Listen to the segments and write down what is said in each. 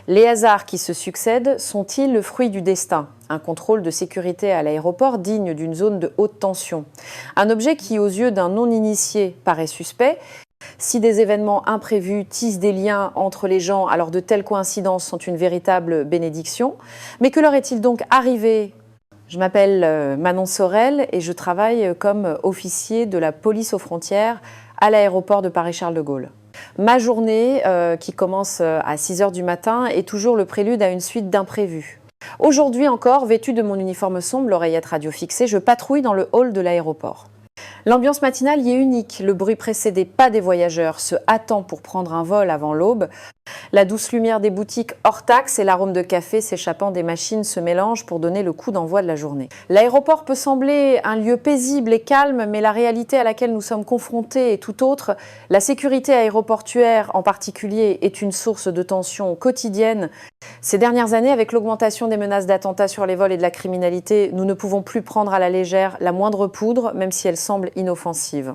Les hasards qui se succèdent sont-ils le fruit du destin? Un contrôle de sécurité à l'aéroport digne d'une zone de haute tension. Un objet qui, aux yeux d'un non-initié, paraît suspect. Si des événements imprévus tissent des liens entre les gens, alors de telles coïncidences sont une véritable bénédiction. Mais que leur est-il donc arrivé? Je m'appelle Manon Sorel et je travaille comme officier de la police aux frontières à l'aéroport de Paris-Charles de Gaulle. Ma journée, qui commence à 6 h du matin, est toujours le prélude à une suite d'imprévus. Aujourd'hui encore, vêtue de mon uniforme sombre, l'oreillette radio fixée, je patrouille dans le hall de l'aéroport. L'ambiance matinale y est unique, le bruit précédé pas des voyageurs, se hâtant pour prendre un vol avant l'aube. La douce lumière des boutiques hors taxe et l'arôme de café s'échappant des machines se mélangent pour donner le coup d'envoi de la journée. L'aéroport peut sembler un lieu paisible et calme, mais la réalité à laquelle nous sommes confrontés est tout autre. La sécurité aéroportuaire en particulier est une source de tension quotidienne. Ces dernières années, avec l'augmentation des menaces d'attentats sur les vols et de la criminalité, nous ne pouvons plus prendre à la légère la moindre poudre, même si elle semble inoffensive.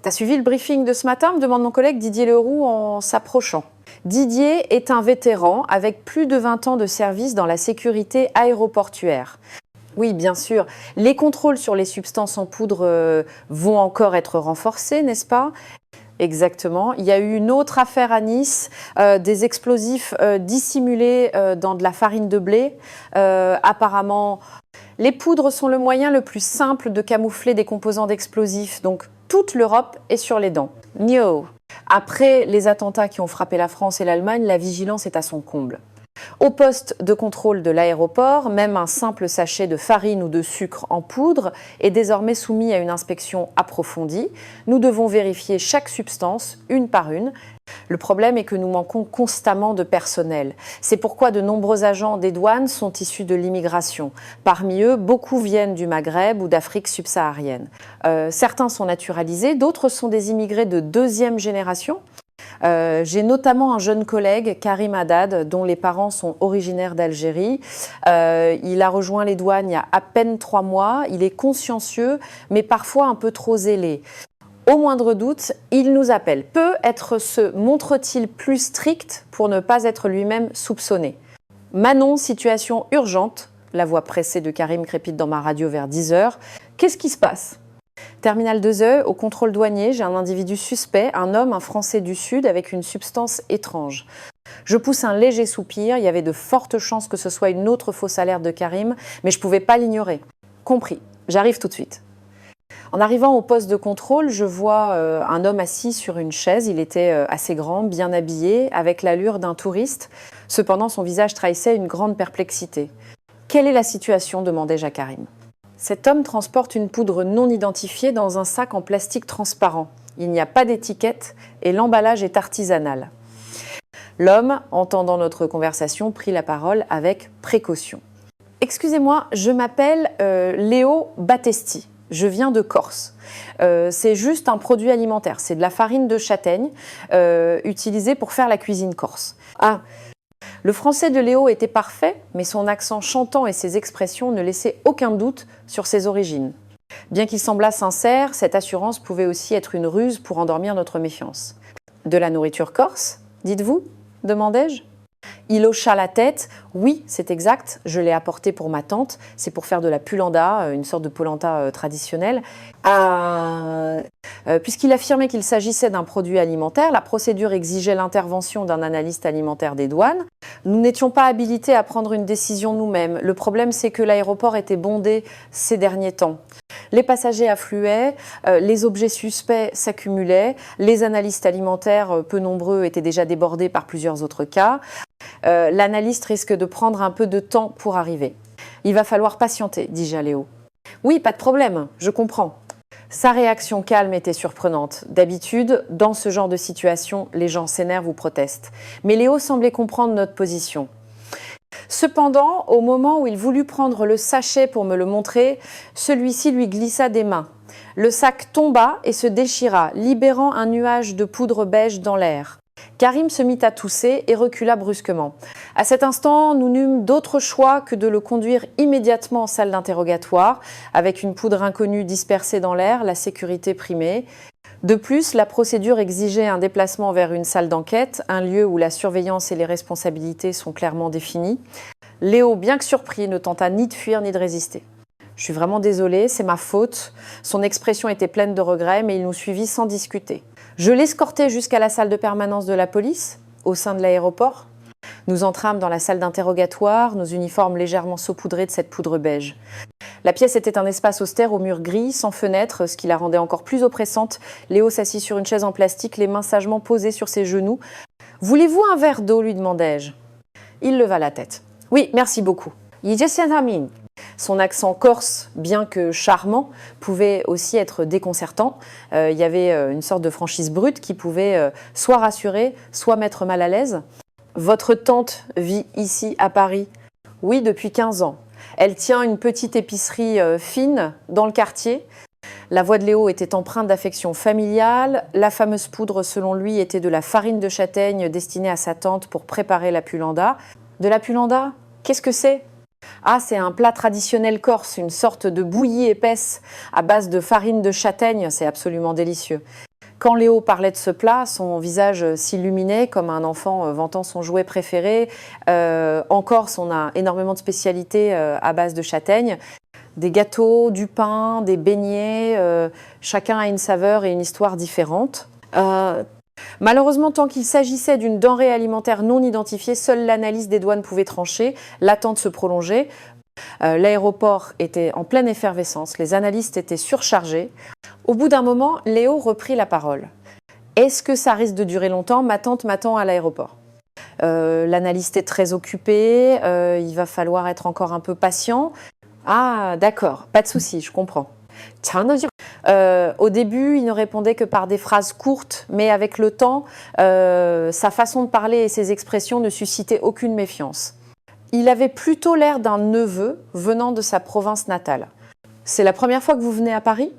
T'as suivi le briefing de ce matin, me demande mon collègue Didier Leroux en s'approchant. Didier est un vétéran avec plus de 20 ans de service dans la sécurité aéroportuaire. Oui, bien sûr, les contrôles sur les substances en poudre vont encore être renforcés, n'est-ce pas ? Exactement. Il y a eu une autre affaire à Nice, des explosifs dissimulés dans de la farine de blé. Apparemment, les poudres sont le moyen le plus simple de camoufler des composants d'explosifs. Donc, toute l'Europe est sur les dents. No. Après les attentats qui ont frappé la France et l'Allemagne, la vigilance est à son comble. Au poste de contrôle de l'aéroport, même un simple sachet de farine ou de sucre en poudre est désormais soumis à une inspection approfondie. Nous devons vérifier chaque substance, une par une. Le problème est que nous manquons constamment de personnel. C'est pourquoi de nombreux agents des douanes sont issus de l'immigration. Parmi eux, beaucoup viennent du Maghreb ou d'Afrique subsaharienne. Certains sont naturalisés, d'autres sont des immigrés de deuxième génération. J'ai notamment un jeune collègue, Karim Haddad, dont les parents sont originaires d'Algérie. Il a rejoint les douanes il y a à peine 3 mois. Il est consciencieux, mais parfois un peu trop zélé. Au moindre doute, il nous appelle. Peut-être se montre-t-il plus strict pour ne pas être lui-même soupçonné. Manon, situation urgente. La voix pressée de Karim crépite dans ma radio vers 10 h. Qu'est-ce qui se passe ? Terminal 2E, au contrôle douanier, j'ai un individu suspect, un homme, un Français du Sud, avec une substance étrange. Je pousse un léger soupir, il y avait de fortes chances que ce soit une autre fausse alerte de Karim, mais je ne pouvais pas l'ignorer. Compris, j'arrive tout de suite. En arrivant au poste de contrôle, je vois un homme assis sur une chaise. Il était assez grand, bien habillé, avec l'allure d'un touriste. Cependant, son visage trahissait une grande perplexité. « Quelle est la situation ?» demandai-je à Karim. Cet homme transporte une poudre non identifiée dans un sac en plastique transparent. Il n'y a pas d'étiquette et l'emballage est artisanal. L'homme, entendant notre conversation, prit la parole avec précaution. « Excusez-moi, je m'appelle Léo Battesti. Je viens de Corse. C'est juste un produit alimentaire. C'est de la farine de châtaigne utilisée pour faire la cuisine corse. » Ah, le français de Léo était parfait, mais son accent chantant et ses expressions ne laissaient aucun doute sur ses origines. Bien qu'il semblât sincère, cette assurance pouvait aussi être une ruse pour endormir notre méfiance. « De la nourriture corse, dites-vous » demandai-je. Il hocha la tête. « Oui, c'est exact, je l'ai apporté pour ma tante. C'est pour faire de la pulanda, une sorte de polenta traditionnelle. » Puisqu'il affirmait qu'il s'agissait d'un produit alimentaire, la procédure exigeait l'intervention d'un analyste alimentaire des douanes. Nous n'étions pas habilités à prendre une décision nous-mêmes. Le problème, c'est que l'aéroport était bondé ces derniers temps. Les passagers affluaient, les objets suspects s'accumulaient, les analystes alimentaires, peu nombreux, étaient déjà débordés par plusieurs autres cas. L'analyste risque de prendre un peu de temps pour arriver. « Il va falloir patienter », dis-je à Léo. « Oui, pas de problème, je comprends. » Sa réaction calme était surprenante. D'habitude, dans ce genre de situation, les gens s'énervent ou protestent. Mais Léo semblait comprendre notre position. Cependant, au moment où il voulut prendre le sachet pour me le montrer, celui-ci lui glissa des mains. Le sac tomba et se déchira, libérant un nuage de poudre beige dans l'air. Karim se mit à tousser et recula brusquement. À cet instant, nous n'eûmes d'autre choix que de le conduire immédiatement en salle d'interrogatoire. Avec une poudre inconnue dispersée dans l'air, la sécurité primait. De plus, la procédure exigeait un déplacement vers une salle d'enquête, un lieu où la surveillance et les responsabilités sont clairement définies. Léo, bien que surpris, ne tenta ni de fuir ni de résister. « Je suis vraiment désolée, c'est ma faute. » Son expression était pleine de regrets, mais il nous suivit sans discuter. Je l'escortai jusqu'à la salle de permanence de la police, au sein de l'aéroport. Nous entrâmes dans la salle d'interrogatoire, nos uniformes légèrement saupoudrés de cette poudre beige. La pièce était un espace austère aux murs gris, sans fenêtre, ce qui la rendait encore plus oppressante. Léo s'assit sur une chaise en plastique, les mains sagement posées sur ses genoux. « Voulez-vous un verre d'eau » lui demandai-je. Il leva la tête. « Oui, merci beaucoup. » Son accent corse, bien que charmant, pouvait aussi être déconcertant. Il y avait une sorte de franchise brute qui pouvait soit rassurer, soit mettre mal à l'aise. « Votre tante vit ici à Paris ?»« Oui, depuis 15 ans. Elle tient une petite épicerie fine dans le quartier. » La voix de Léo était empreinte d'affection familiale. La fameuse poudre, selon lui, était de la farine de châtaigne destinée à sa tante pour préparer la pulanda. De la pulanda ? Qu'est-ce que c'est ? Ah, c'est un plat traditionnel corse, une sorte de bouillie épaisse à base de farine de châtaigne, c'est absolument délicieux. Quand Léo parlait de ce plat, son visage s'illuminait comme un enfant vantant son jouet préféré. En Corse, on a énormément de spécialités à base de châtaigne. Des gâteaux, du pain, des beignets, chacun a une saveur et une histoire différentes. Malheureusement, tant qu'il s'agissait d'une denrée alimentaire non identifiée, seule l'analyse des douanes pouvait trancher, l'attente se prolongeait. L'aéroport était en pleine effervescence, les analystes étaient surchargés. Au bout d'un moment, Léo reprit la parole. « Est-ce que ça risque de durer longtemps ? Ma tante m'attend à l'aéroport. L'analyste est très occupé, il va falloir être encore un peu patient. » Ah, d'accord, pas de souci, je comprends. Au début, il ne répondait que par des phrases courtes, mais avec le temps, sa façon de parler et ses expressions ne suscitaient aucune méfiance. Il avait plutôt l'air d'un neveu venant de sa province natale. « C'est la première fois que vous venez à Paris ? »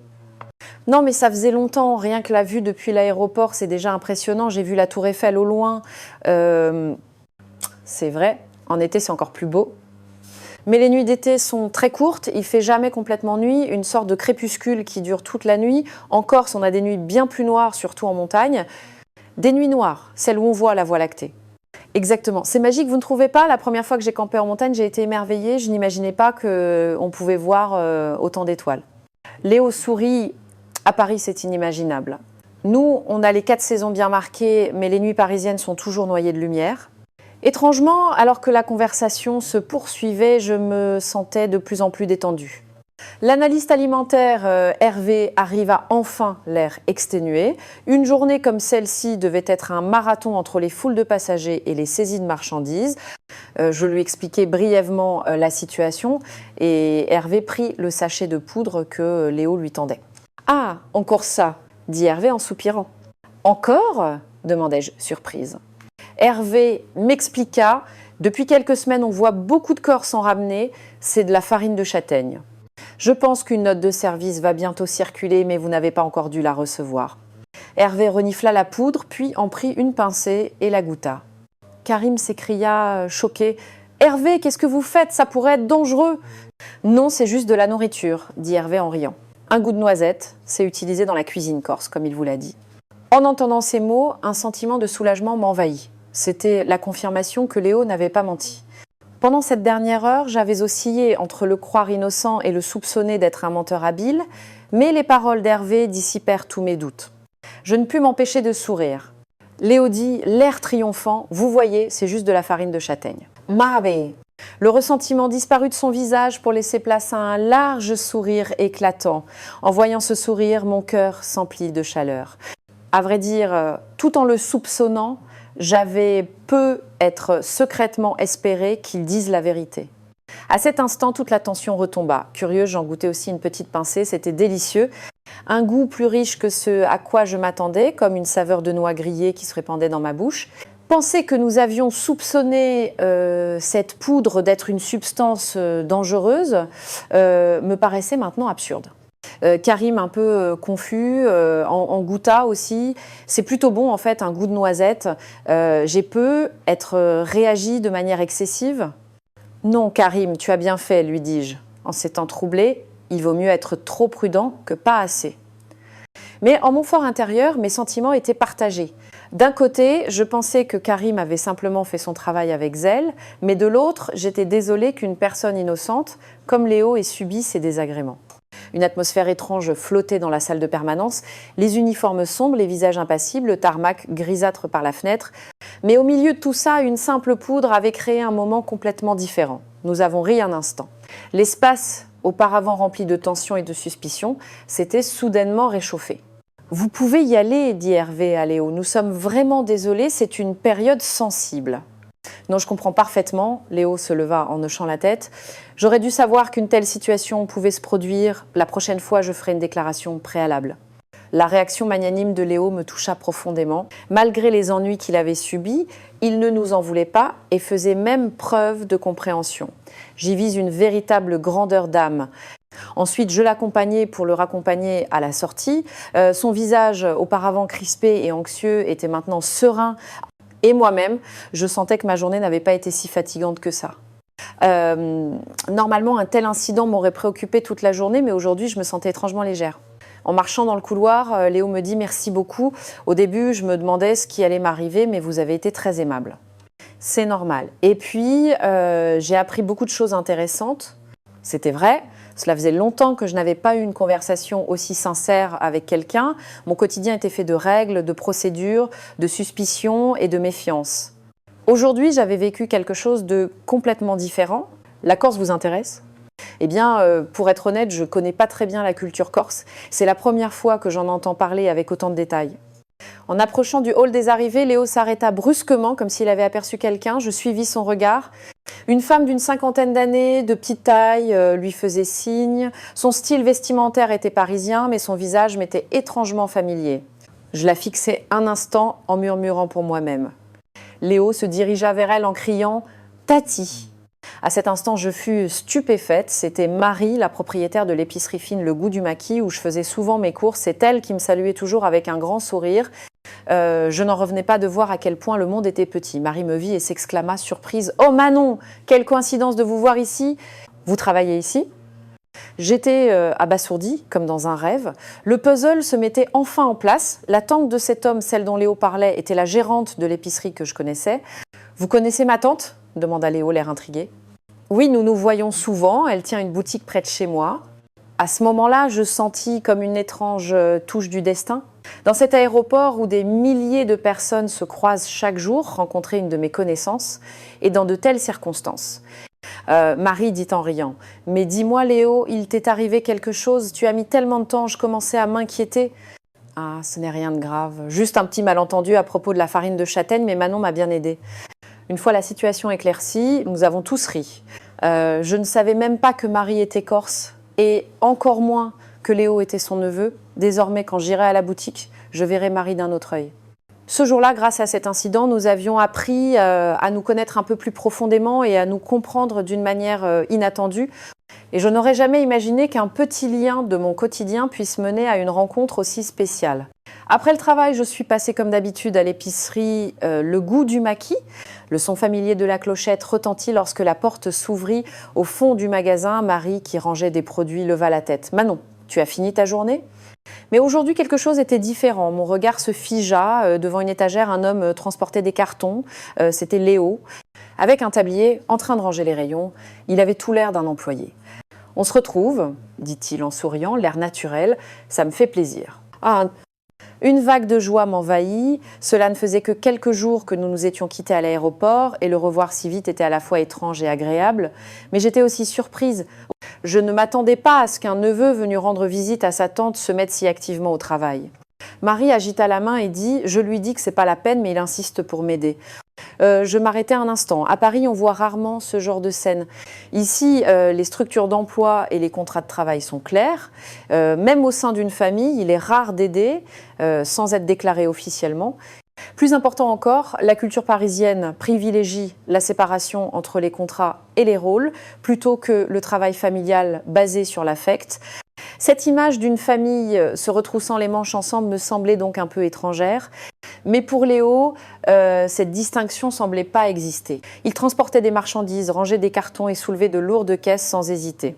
« Non, mais ça faisait longtemps, rien que la vue depuis l'aéroport, c'est déjà impressionnant. J'ai vu la Tour Eiffel au loin. C'est vrai, en été, c'est encore plus beau. Mais les nuits d'été sont très courtes, il fait jamais complètement nuit, une sorte de crépuscule qui dure toute la nuit. En Corse, on a des nuits bien plus noires, surtout en montagne. Des nuits noires, celles où on voit la Voie lactée. » Exactement. C'est magique, vous ne trouvez pas ? La première fois que j'ai campé en montagne, j'ai été émerveillée. Je n'imaginais pas qu'on pouvait voir autant d'étoiles. Léo sourit. À Paris, c'est inimaginable. Nous, on a les 4 saisons bien marquées, mais les nuits parisiennes sont toujours noyées de lumière. Étrangement, alors que la conversation se poursuivait, je me sentais de plus en plus détendue. L'analyste alimentaire Hervé arriva enfin, l'air exténué. Une journée comme celle-ci devait être un marathon entre les foules de passagers et les saisies de marchandises. Je lui expliquai brièvement la situation et Hervé prit le sachet de poudre que Léo lui tendait. « Ah, encore ça !» dit Hervé en soupirant. « Encore ?» demandai-je, surprise. Hervé m'expliqua « Depuis quelques semaines, on voit beaucoup de Corses en ramener, c'est de la farine de châtaigne. Je pense qu'une note de service va bientôt circuler, mais vous n'avez pas encore dû la recevoir. » Hervé renifla la poudre, puis en prit une pincée et la goûta. Karim s'écria, choqué « Hervé, qu'est-ce que vous faites ? Ça pourrait être dangereux !»« Non, c'est juste de la nourriture, » dit Hervé en riant. Un goût de noisette, c'est utilisé dans la cuisine corse, comme il vous l'a dit. En entendant ces mots, un sentiment de soulagement m'envahit. C'était la confirmation que Léo n'avait pas menti. Pendant cette dernière heure, j'avais oscillé entre le croire innocent et le soupçonner d'être un menteur habile, mais les paroles d'Hervé dissipèrent tous mes doutes. Je ne pus m'empêcher de sourire. Léo dit, l'air triomphant, vous voyez, c'est juste de la farine de châtaigne. Mabe. Le ressentiment disparut de son visage pour laisser place à un large sourire éclatant. En voyant ce sourire, mon cœur s'emplit de chaleur. À vrai dire, tout en le soupçonnant, j'avais être secrètement espéré qu'il dise la vérité. À cet instant, toute la tension retomba. Curieux, j'en goûtais aussi une petite pincée, c'était délicieux. Un goût plus riche que ce à quoi je m'attendais, comme une saveur de noix grillée qui se répandait dans ma bouche. Penser que nous avions soupçonné cette poudre d'être une substance dangereuse me paraissait maintenant absurde. Karim, un peu confus, en goûta aussi. C'est plutôt bon en fait, un goût de noisette. J'ai être réagi de manière excessive. Non, Karim, tu as bien fait, lui dis-je. En s'étant troublé, il vaut mieux être trop prudent que pas assez. Mais en mon fort intérieur, mes sentiments étaient partagés. D'un côté, je pensais que Karim avait simplement fait son travail avec zèle, mais de l'autre, j'étais désolée qu'une personne innocente, comme Léo, ait subi ces désagréments. Une atmosphère étrange flottait dans la salle de permanence, les uniformes sombres, les visages impassibles, le tarmac grisâtre par la fenêtre. Mais au milieu de tout ça, une simple poudre avait créé un moment complètement différent. Nous avons ri un instant. L'espace, auparavant rempli de tension et de suspicion, s'était soudainement réchauffé. « Vous pouvez y aller, dit Hervé à Léo. Nous sommes vraiment désolés, c'est une période sensible. » Non, je comprends parfaitement. Léo se leva en hochant la tête. J'aurais dû savoir qu'une telle situation pouvait se produire. La prochaine fois, je ferai une déclaration préalable. La réaction magnanime de Léo me toucha profondément. Malgré les ennuis qu'il avait subis, il ne nous en voulait pas et faisait même preuve de compréhension. J'y vis une véritable grandeur d'âme. Ensuite, je l'accompagnai pour le raccompagner à la sortie. Son visage, auparavant crispé et anxieux, était maintenant serein. Et moi-même, je sentais que ma journée n'avait pas été si fatigante que ça. Normalement, un tel incident m'aurait préoccupée toute la journée, mais aujourd'hui, je me sentais étrangement légère. En marchant dans le couloir, Léo me dit « Merci beaucoup. Au début, je me demandais ce qui allait m'arriver, mais vous avez été très aimable. » C'est normal. Et puis, j'ai appris beaucoup de choses intéressantes. C'était vrai. Cela faisait longtemps que je n'avais pas eu une conversation aussi sincère avec quelqu'un. Mon quotidien était fait de règles, de procédures, de suspicions et de méfiance. Aujourd'hui, j'avais vécu quelque chose de complètement différent. La Corse vous intéresse ? Eh bien, pour être honnête, je ne connais pas très bien la culture corse. C'est la première fois que j'en entends parler avec autant de détails. En approchant du hall des arrivées, Léo s'arrêta brusquement, comme s'il avait aperçu quelqu'un. Je suivis son regard. Une femme d'une 50aine d'années, de petite taille, lui faisait signe. Son style vestimentaire était parisien, mais son visage m'était étrangement familier. Je la fixai un instant en murmurant pour moi-même. Léo se dirigea vers elle en criant « Tati !» À cet instant, je fus stupéfaite. C'était Marie, la propriétaire de l'épicerie fine Le Goût du Maquis, où je faisais souvent mes courses. C'est elle qui me saluait toujours avec un grand sourire. Je n'en revenais pas de voir à quel point le monde était petit. Marie me vit et s'exclama surprise. « Oh Manon, quelle coïncidence de vous voir ici! Vous travaillez ici ?» J'étais abasourdie, comme dans un rêve. Le puzzle se mettait enfin en place. La tante de cet homme, celle dont Léo parlait, était la gérante de l'épicerie que je connaissais. « Vous connaissez ma tante ?» demanda Léo, l'air intrigué. « Oui, nous nous voyons souvent. Elle tient une boutique près de chez moi. » À ce moment-là, je sentis comme une étrange touche du destin. Dans cet aéroport où des milliers de personnes se croisent chaque jour, rencontrer une de mes connaissances, et dans de telles circonstances. Marie dit en riant « Mais dis-moi Léo, il t'est arrivé quelque chose, tu as mis tellement de temps, je commençais à m'inquiéter. » « Ah, ce n'est rien de grave, juste un petit malentendu à propos de la farine de châtaigne, mais Manon m'a bien aidée. » Une fois la situation éclaircie, nous avons tous ri. Je ne savais même pas que Marie était corse, et encore moins que Léo était son neveu. Désormais, quand j'irai à la boutique, je verrai Marie d'un autre œil. Ce jour-là, grâce à cet incident, nous avions appris à nous connaître un peu plus profondément et à nous comprendre d'une manière inattendue. Et je n'aurais jamais imaginé qu'un petit lien de mon quotidien puisse mener à une rencontre aussi spéciale. Après le travail, je suis passée comme d'habitude à l'épicerie Le Goût du Maquis. Le son familier de la clochette retentit lorsque la porte s'ouvrit. Au fond du magasin, Marie, qui rangeait des produits, leva la tête. « Manon, tu as fini ta journée ?» Mais aujourd'hui, quelque chose était différent. Mon regard se figea. Devant une étagère, un homme transportait des cartons. C'était Léo, avec un tablier, en train de ranger les rayons. Il avait tout l'air d'un employé. « On se retrouve, dit-il en souriant, l'air naturel. Ça me fait plaisir. » Ah, une vague de joie m'envahit. Cela ne faisait que quelques jours que nous nous étions quittés à l'aéroport et le revoir si vite était à la fois étrange et agréable. Mais j'étais aussi surprise. Je ne m'attendais pas à ce qu'un neveu venu rendre visite à sa tante se mette si activement au travail. Marie agita la main et dit « Je lui dis que c'est pas la peine, mais il insiste pour m'aider. » Je m'arrêtai un instant. À Paris, on voit rarement ce genre de scène. Ici, les structures d'emploi et les contrats de travail sont clairs. Même au sein d'une famille, il est rare d'aider sans être déclaré officiellement. Plus important encore, la culture parisienne privilégie la séparation entre les contrats et les rôles plutôt que le travail familial basé sur l'affect. Cette image d'une famille se retroussant les manches ensemble me semblait donc un peu étrangère. Mais pour Léo, cette distinction semblait pas exister. Il transportait des marchandises, rangeait des cartons et soulevait de lourdes caisses sans hésiter.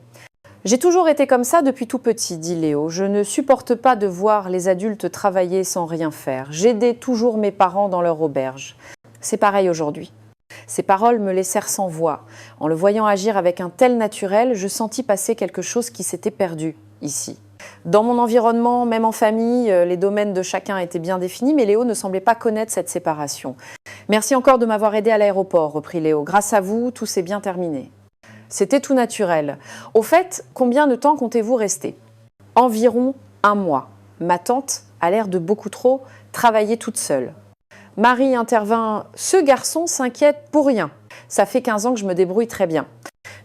J'ai toujours été comme ça depuis tout petit, dit Léo. Je ne supporte pas de voir les adultes travailler sans rien faire. J'aidais toujours mes parents dans leur auberge. C'est pareil aujourd'hui. Ces paroles me laissèrent sans voix. En le voyant agir avec un tel naturel, je sentis passer quelque chose qui s'était perdu ici. Dans mon environnement, même en famille, les domaines de chacun étaient bien définis, mais Léo ne semblait pas connaître cette séparation. « Merci encore de m'avoir aidé à l'aéroport, reprit Léo. Grâce à vous, tout s'est bien terminé. » C'était tout naturel. Au fait, combien de temps comptez-vous rester? Environ 1 mois. Ma tante a l'air de beaucoup trop travailler toute seule. Marie intervint. Ce garçon s'inquiète pour rien. Ça fait 15 ans que je me débrouille très bien.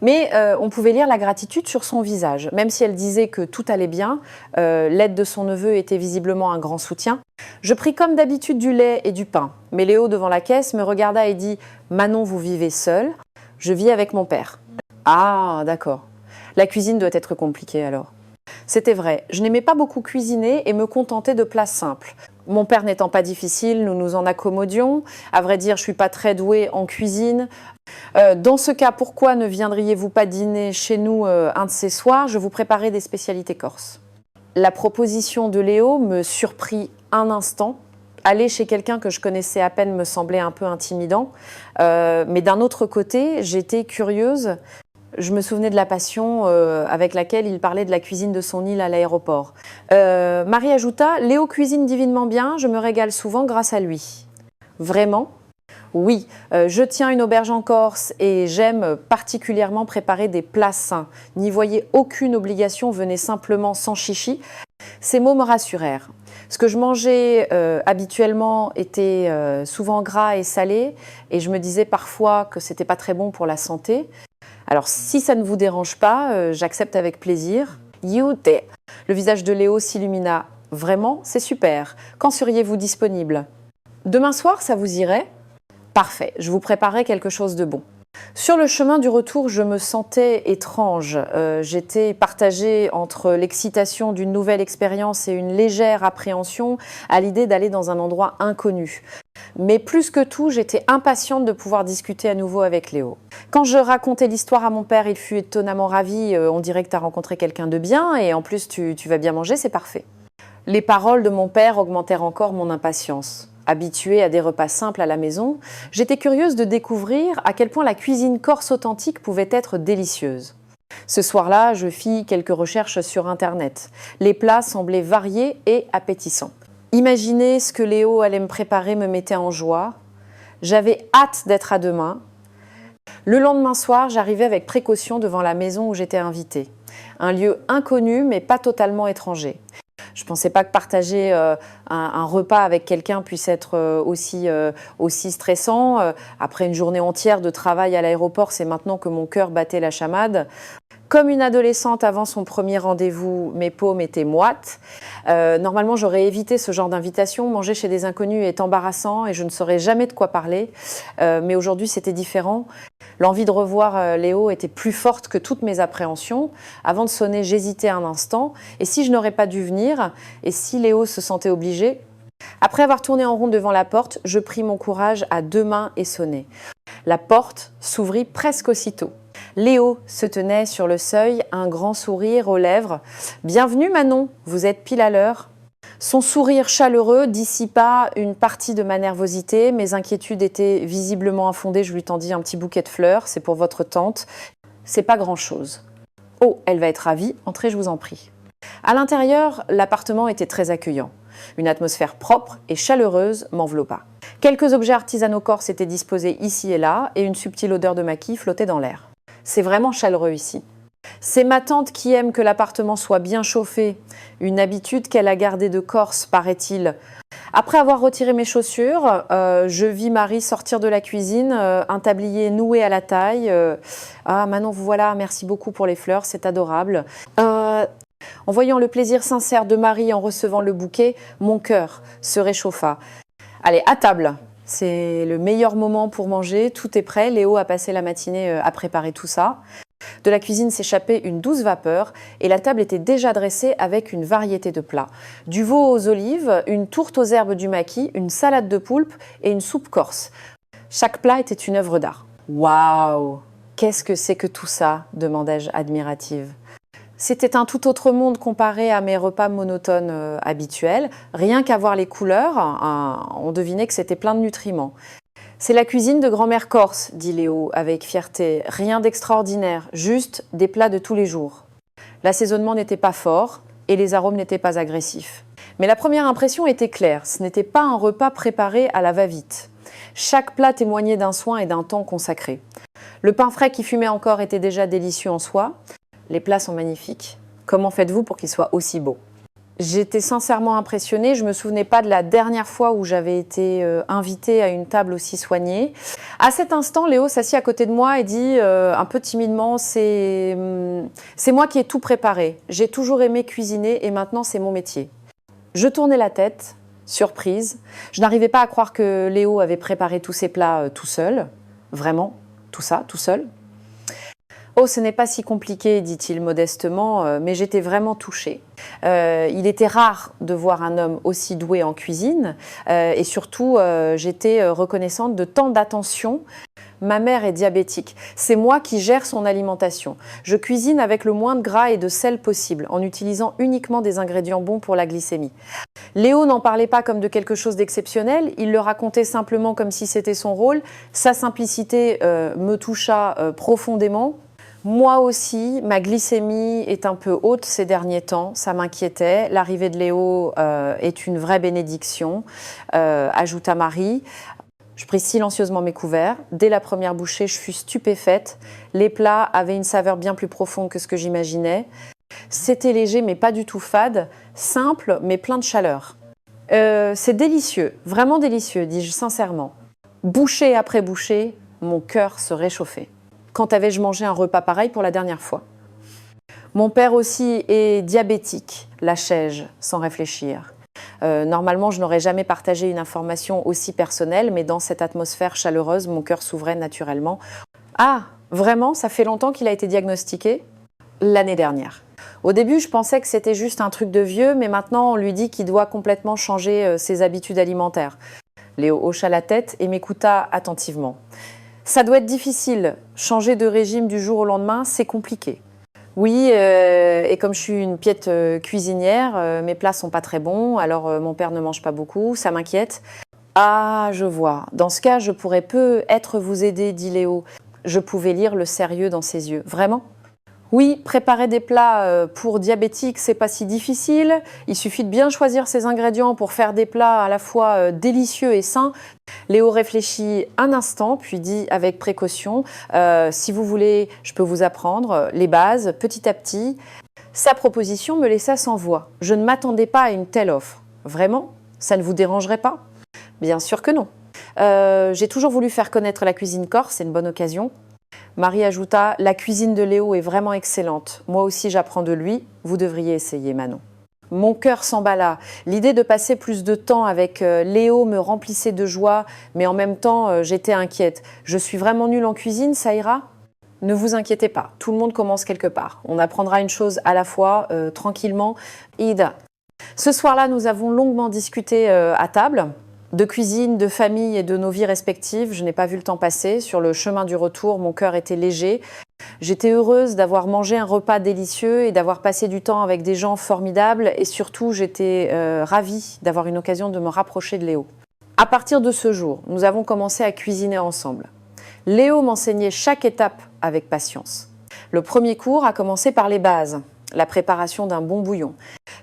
Mais on pouvait lire la gratitude sur son visage. Même si elle disait que tout allait bien, l'aide de son neveu était visiblement un grand soutien. Je pris comme d'habitude du lait et du pain. Mais Léo, devant la caisse, me regarda et dit « Manon, vous vivez seule? Je vis avec mon père. » Ah, d'accord. La cuisine doit être compliquée alors. C'était vrai, je n'aimais pas beaucoup cuisiner et me contentais de plats simples. Mon père n'étant pas difficile, nous nous en accommodions. À vrai dire, je ne suis pas très douée en cuisine. Dans ce cas, pourquoi ne viendriez-vous pas dîner chez nous un de ces soirs? Je vous préparais des spécialités corses. La proposition de Léo me surprit un instant. Aller chez quelqu'un que je connaissais à peine me semblait un peu intimidant. Mais d'un autre côté, j'étais curieuse. Je me souvenais de la passion avec laquelle il parlait de la cuisine de son île à l'aéroport. Marie ajouta « Léo cuisine divinement bien, je me régale souvent grâce à lui. » Vraiment? Oui, je tiens une auberge en Corse et j'aime particulièrement préparer des plats sains. N'y voyez aucune obligation, venez simplement sans chichi. Ces mots me rassurèrent. Ce que je mangeais habituellement était souvent gras et salé et je me disais parfois que c'était pas très bon pour la santé. Alors si ça ne vous dérange pas, j'accepte avec plaisir. Yute. Le visage de Léo s'illumina. Vraiment, c'est super. Quand seriez-vous disponible? Demain soir, ça vous irait? Parfait, je vous préparerai quelque chose de bon. Sur le chemin du retour, je me sentais étrange. J'étais partagée entre l'excitation d'une nouvelle expérience et une légère appréhension à l'idée d'aller dans un endroit inconnu. Mais plus que tout, j'étais impatiente de pouvoir discuter à nouveau avec Léo. Quand je racontais l'histoire à mon père, il fut étonnamment ravi. On dirait que tu as rencontré quelqu'un de bien et en plus tu vas bien manger, c'est parfait. Les paroles de mon père augmentèrent encore mon impatience. Habituée à des repas simples à la maison, j'étais curieuse de découvrir à quel point la cuisine corse authentique pouvait être délicieuse. Ce soir-là, je fis quelques recherches sur Internet. Les plats semblaient variés et appétissants. Imaginer ce que Léo allait me préparer me mettait en joie. J'avais hâte d'être à demain. Le lendemain soir, j'arrivais avec précaution devant la maison où j'étais invitée. Un lieu inconnu mais pas totalement étranger. Je ne pensais pas que partager un repas avec quelqu'un puisse être aussi stressant. Après une journée entière de travail à l'aéroport, c'est maintenant que mon cœur battait la chamade. Comme une adolescente avant son premier rendez-vous, mes paumes étaient moites. Normalement, j'aurais évité ce genre d'invitation. Manger chez des inconnus est embarrassant et je ne saurais jamais de quoi parler. Mais aujourd'hui, c'était différent. L'envie de revoir Léo était plus forte que toutes mes appréhensions. Avant de sonner, j'hésitais un instant. Et si je n'aurais pas dû venir? Et si Léo se sentait obligé? Après avoir tourné en rond devant la porte, je pris mon courage à 2 mains et sonnai. La porte s'ouvrit presque aussitôt. Léo se tenait sur le seuil, un grand sourire aux lèvres. « Bienvenue Manon, vous êtes pile à l'heure. » Son sourire chaleureux dissipa une partie de ma nervosité. Mes inquiétudes étaient visiblement infondées. Je lui tendis un petit bouquet de fleurs. « C'est pour votre tante. » « C'est pas grand-chose. »« Oh, elle va être ravie. Entrez, je vous en prie. » À l'intérieur, l'appartement était très accueillant. Une atmosphère propre et chaleureuse m'enveloppa. Quelques objets artisanaux corses étaient disposés ici et là et une subtile odeur de maquis flottait dans l'air. C'est vraiment chaleureux ici. C'est ma tante qui aime que l'appartement soit bien chauffé, une habitude qu'elle a gardée de Corse, paraît-il. Après avoir retiré mes chaussures, je vis Marie sortir de la cuisine, un tablier noué à la taille. Ah Manon, vous voilà, merci beaucoup pour les fleurs, c'est adorable. En voyant le plaisir sincère de Marie en recevant le bouquet, mon cœur se réchauffa. Allez, à table! C'est le meilleur moment pour manger, tout est prêt. Léo a passé la matinée à préparer tout ça. De la cuisine s'échappait une douce vapeur et la table était déjà dressée avec une variété de plats. Du veau aux olives, une tourte aux herbes du maquis, une salade de poulpe et une soupe corse. Chaque plat était une œuvre d'art. « Waouh! Qu'est-ce que c'est que tout ça ?» demandai-je admirative. « C'était un tout autre monde comparé à mes repas monotones habituels. Rien qu'à voir les couleurs, on devinait que c'était plein de nutriments. C'est la cuisine de grand-mère corse, dit Léo avec fierté. Rien d'extraordinaire, juste des plats de tous les jours. L'assaisonnement n'était pas fort et les arômes n'étaient pas agressifs. Mais la première impression était claire, ce n'était pas un repas préparé à la va-vite. Chaque plat témoignait d'un soin et d'un temps consacré. Le pain frais qui fumait encore était déjà délicieux en soi. Les plats sont magnifiques. Comment faites-vous pour qu'ils soient aussi beaux ? J'étais sincèrement impressionnée. Je ne me souvenais pas de la dernière fois où j'avais été invitée à une table aussi soignée. À cet instant, Léo s'assit à côté de moi et dit un peu timidement, c'est moi qui ai tout préparé. J'ai toujours aimé cuisiner et maintenant c'est mon métier. Je tournais la tête, surprise. Je n'arrivais pas à croire que Léo avait préparé tous ses plats tout seul. Vraiment, tout ça, tout seul. Oh, ce n'est pas si compliqué, dit-il modestement, mais j'étais vraiment touchée. Il était rare de voir un homme aussi doué en cuisine et surtout, j'étais reconnaissante de tant d'attention. Ma mère est diabétique. C'est moi qui gère son alimentation. Je cuisine avec le moins de gras et de sel possible, en utilisant uniquement des ingrédients bons pour la glycémie. Léo n'en parlait pas comme de quelque chose d'exceptionnel, il le racontait simplement comme si c'était son rôle. Sa simplicité me toucha profondément. Moi aussi, ma glycémie est un peu haute ces derniers temps, ça m'inquiétait. L'arrivée de Léo est une vraie bénédiction, ajouta Marie. Je pris silencieusement mes couverts. Dès la première bouchée, je fus stupéfaite. Les plats avaient une saveur bien plus profonde que ce que j'imaginais. C'était léger mais pas du tout fade, simple mais plein de chaleur. C'est délicieux, vraiment délicieux, dis-je sincèrement. Bouchée après bouchée, mon cœur se réchauffait. Quand avais-je mangé un repas pareil pour la dernière fois ? Mon père aussi est diabétique, lâchai-je sans réfléchir. Normalement, je n'aurais jamais partagé une information aussi personnelle, mais dans cette atmosphère chaleureuse, mon cœur s'ouvrait naturellement. Ah, vraiment, ça fait longtemps qu'il a été diagnostiqué ? L'année dernière. Au début, je pensais que c'était juste un truc de vieux, mais maintenant, on lui dit qu'il doit complètement changer ses habitudes alimentaires. Léo hocha la tête et m'écouta attentivement. Ça doit être difficile. Changer de régime du jour au lendemain, c'est compliqué. Oui, et comme je suis une piètre cuisinière, mes plats sont pas très bons, alors mon père ne mange pas beaucoup, ça m'inquiète. Ah, je vois. Dans ce cas, je pourrais peut-être vous aider, dit Léo. Je pouvais lire le sérieux dans ses yeux. Vraiment ? Oui, préparer des plats pour diabétiques, c'est pas si difficile. Il suffit de bien choisir ses ingrédients pour faire des plats à la fois délicieux et sains. Léo réfléchit un instant, puis dit avec précaution « Si vous voulez, je peux vous apprendre les bases petit à petit. » Sa proposition me laissa sans voix. Je ne m'attendais pas à une telle offre. Vraiment ? Ça ne vous dérangerait pas ? Bien sûr que non. J'ai toujours voulu faire connaître la cuisine corse, c'est une bonne occasion. Marie ajouta « La cuisine de Léo est vraiment excellente. Moi aussi j'apprends de lui. Vous devriez essayer, Manon. » Mon cœur s'emballa. L'idée de passer plus de temps avec Léo me remplissait de joie, mais en même temps j'étais inquiète. Je suis vraiment nulle en cuisine, ça ira ? Ne vous inquiétez pas, tout le monde commence quelque part. On apprendra une chose à la fois, tranquillement. Ida. Ce soir-là, nous avons longuement discuté à table. De cuisine, de famille et de nos vies respectives, je n'ai pas vu le temps passer. Sur le chemin du retour, mon cœur était léger. J'étais heureuse d'avoir mangé un repas délicieux et d'avoir passé du temps avec des gens formidables. Et surtout, j'étais ravie d'avoir une occasion de me rapprocher de Léo. À partir de ce jour, nous avons commencé à cuisiner ensemble. Léo m'enseignait chaque étape avec patience. Le premier cours a commencé par les bases. La préparation d'un bon bouillon.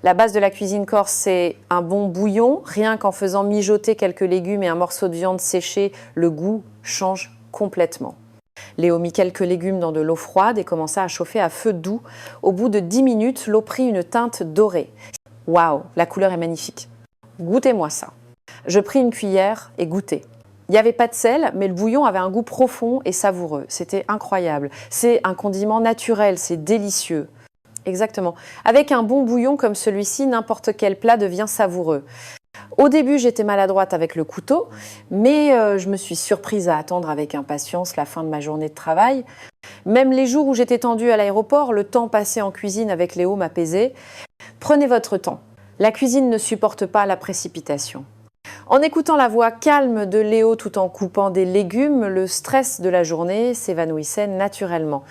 La base de la cuisine corse, c'est un bon bouillon. Rien qu'en faisant mijoter quelques légumes et un morceau de viande séchée, le goût change complètement. Léo mit quelques légumes dans de l'eau froide et commença à chauffer à feu doux. Au bout de 10 minutes, l'eau prit une teinte dorée. Waouh, la couleur est magnifique. Goûtez-moi ça. Je pris une cuillère et goûtai. Il n'y avait pas de sel, mais le bouillon avait un goût profond et savoureux. C'était incroyable. C'est un condiment naturel, c'est délicieux. Exactement. Avec un bon bouillon comme celui-ci, n'importe quel plat devient savoureux. Au début, j'étais maladroite avec le couteau, mais je me suis surprise à attendre avec impatience la fin de ma journée de travail. Même les jours où j'étais tendue à l'aéroport, le temps passé en cuisine avec Léo m'apaisait. Prenez votre temps. La cuisine ne supporte pas la précipitation. En écoutant la voix calme de Léo tout en coupant des légumes, le stress de la journée s'évanouissait naturellement.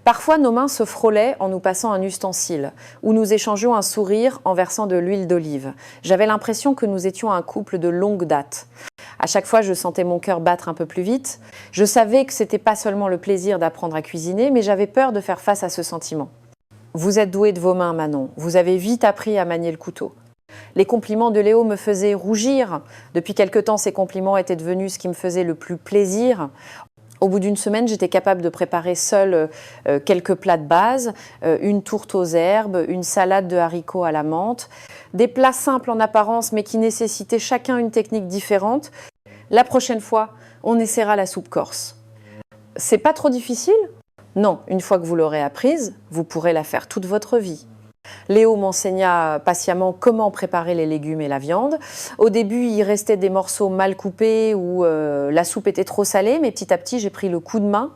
Parfois, nos mains se frôlaient en nous passant un ustensile, ou nous échangeons un sourire en versant de l'huile d'olive. J'avais l'impression que nous étions un couple de longue date. À chaque fois, je sentais mon cœur battre un peu plus vite. Je savais que c'était pas seulement le plaisir d'apprendre à cuisiner, mais j'avais peur de faire face à ce sentiment. Vous êtes douée de vos mains, Manon. Vous avez vite appris à manier le couteau. Les compliments de Léo me faisaient rougir. Depuis quelque temps, ces compliments étaient devenus ce qui me faisait le plus plaisir. Au bout d'une semaine, j'étais capable de préparer seule quelques plats de base, une tourte aux herbes, une salade de haricots à la menthe, des plats simples en apparence mais qui nécessitaient chacun une technique différente. La prochaine fois, on essaiera la soupe corse. C'est pas trop difficile ? Non, une fois que vous l'aurez apprise, vous pourrez la faire toute votre vie. Léo m'enseigna patiemment comment préparer les légumes et la viande. Au début, il restait des morceaux mal coupés ou la soupe était trop salée, mais petit à petit, j'ai pris le coup de main.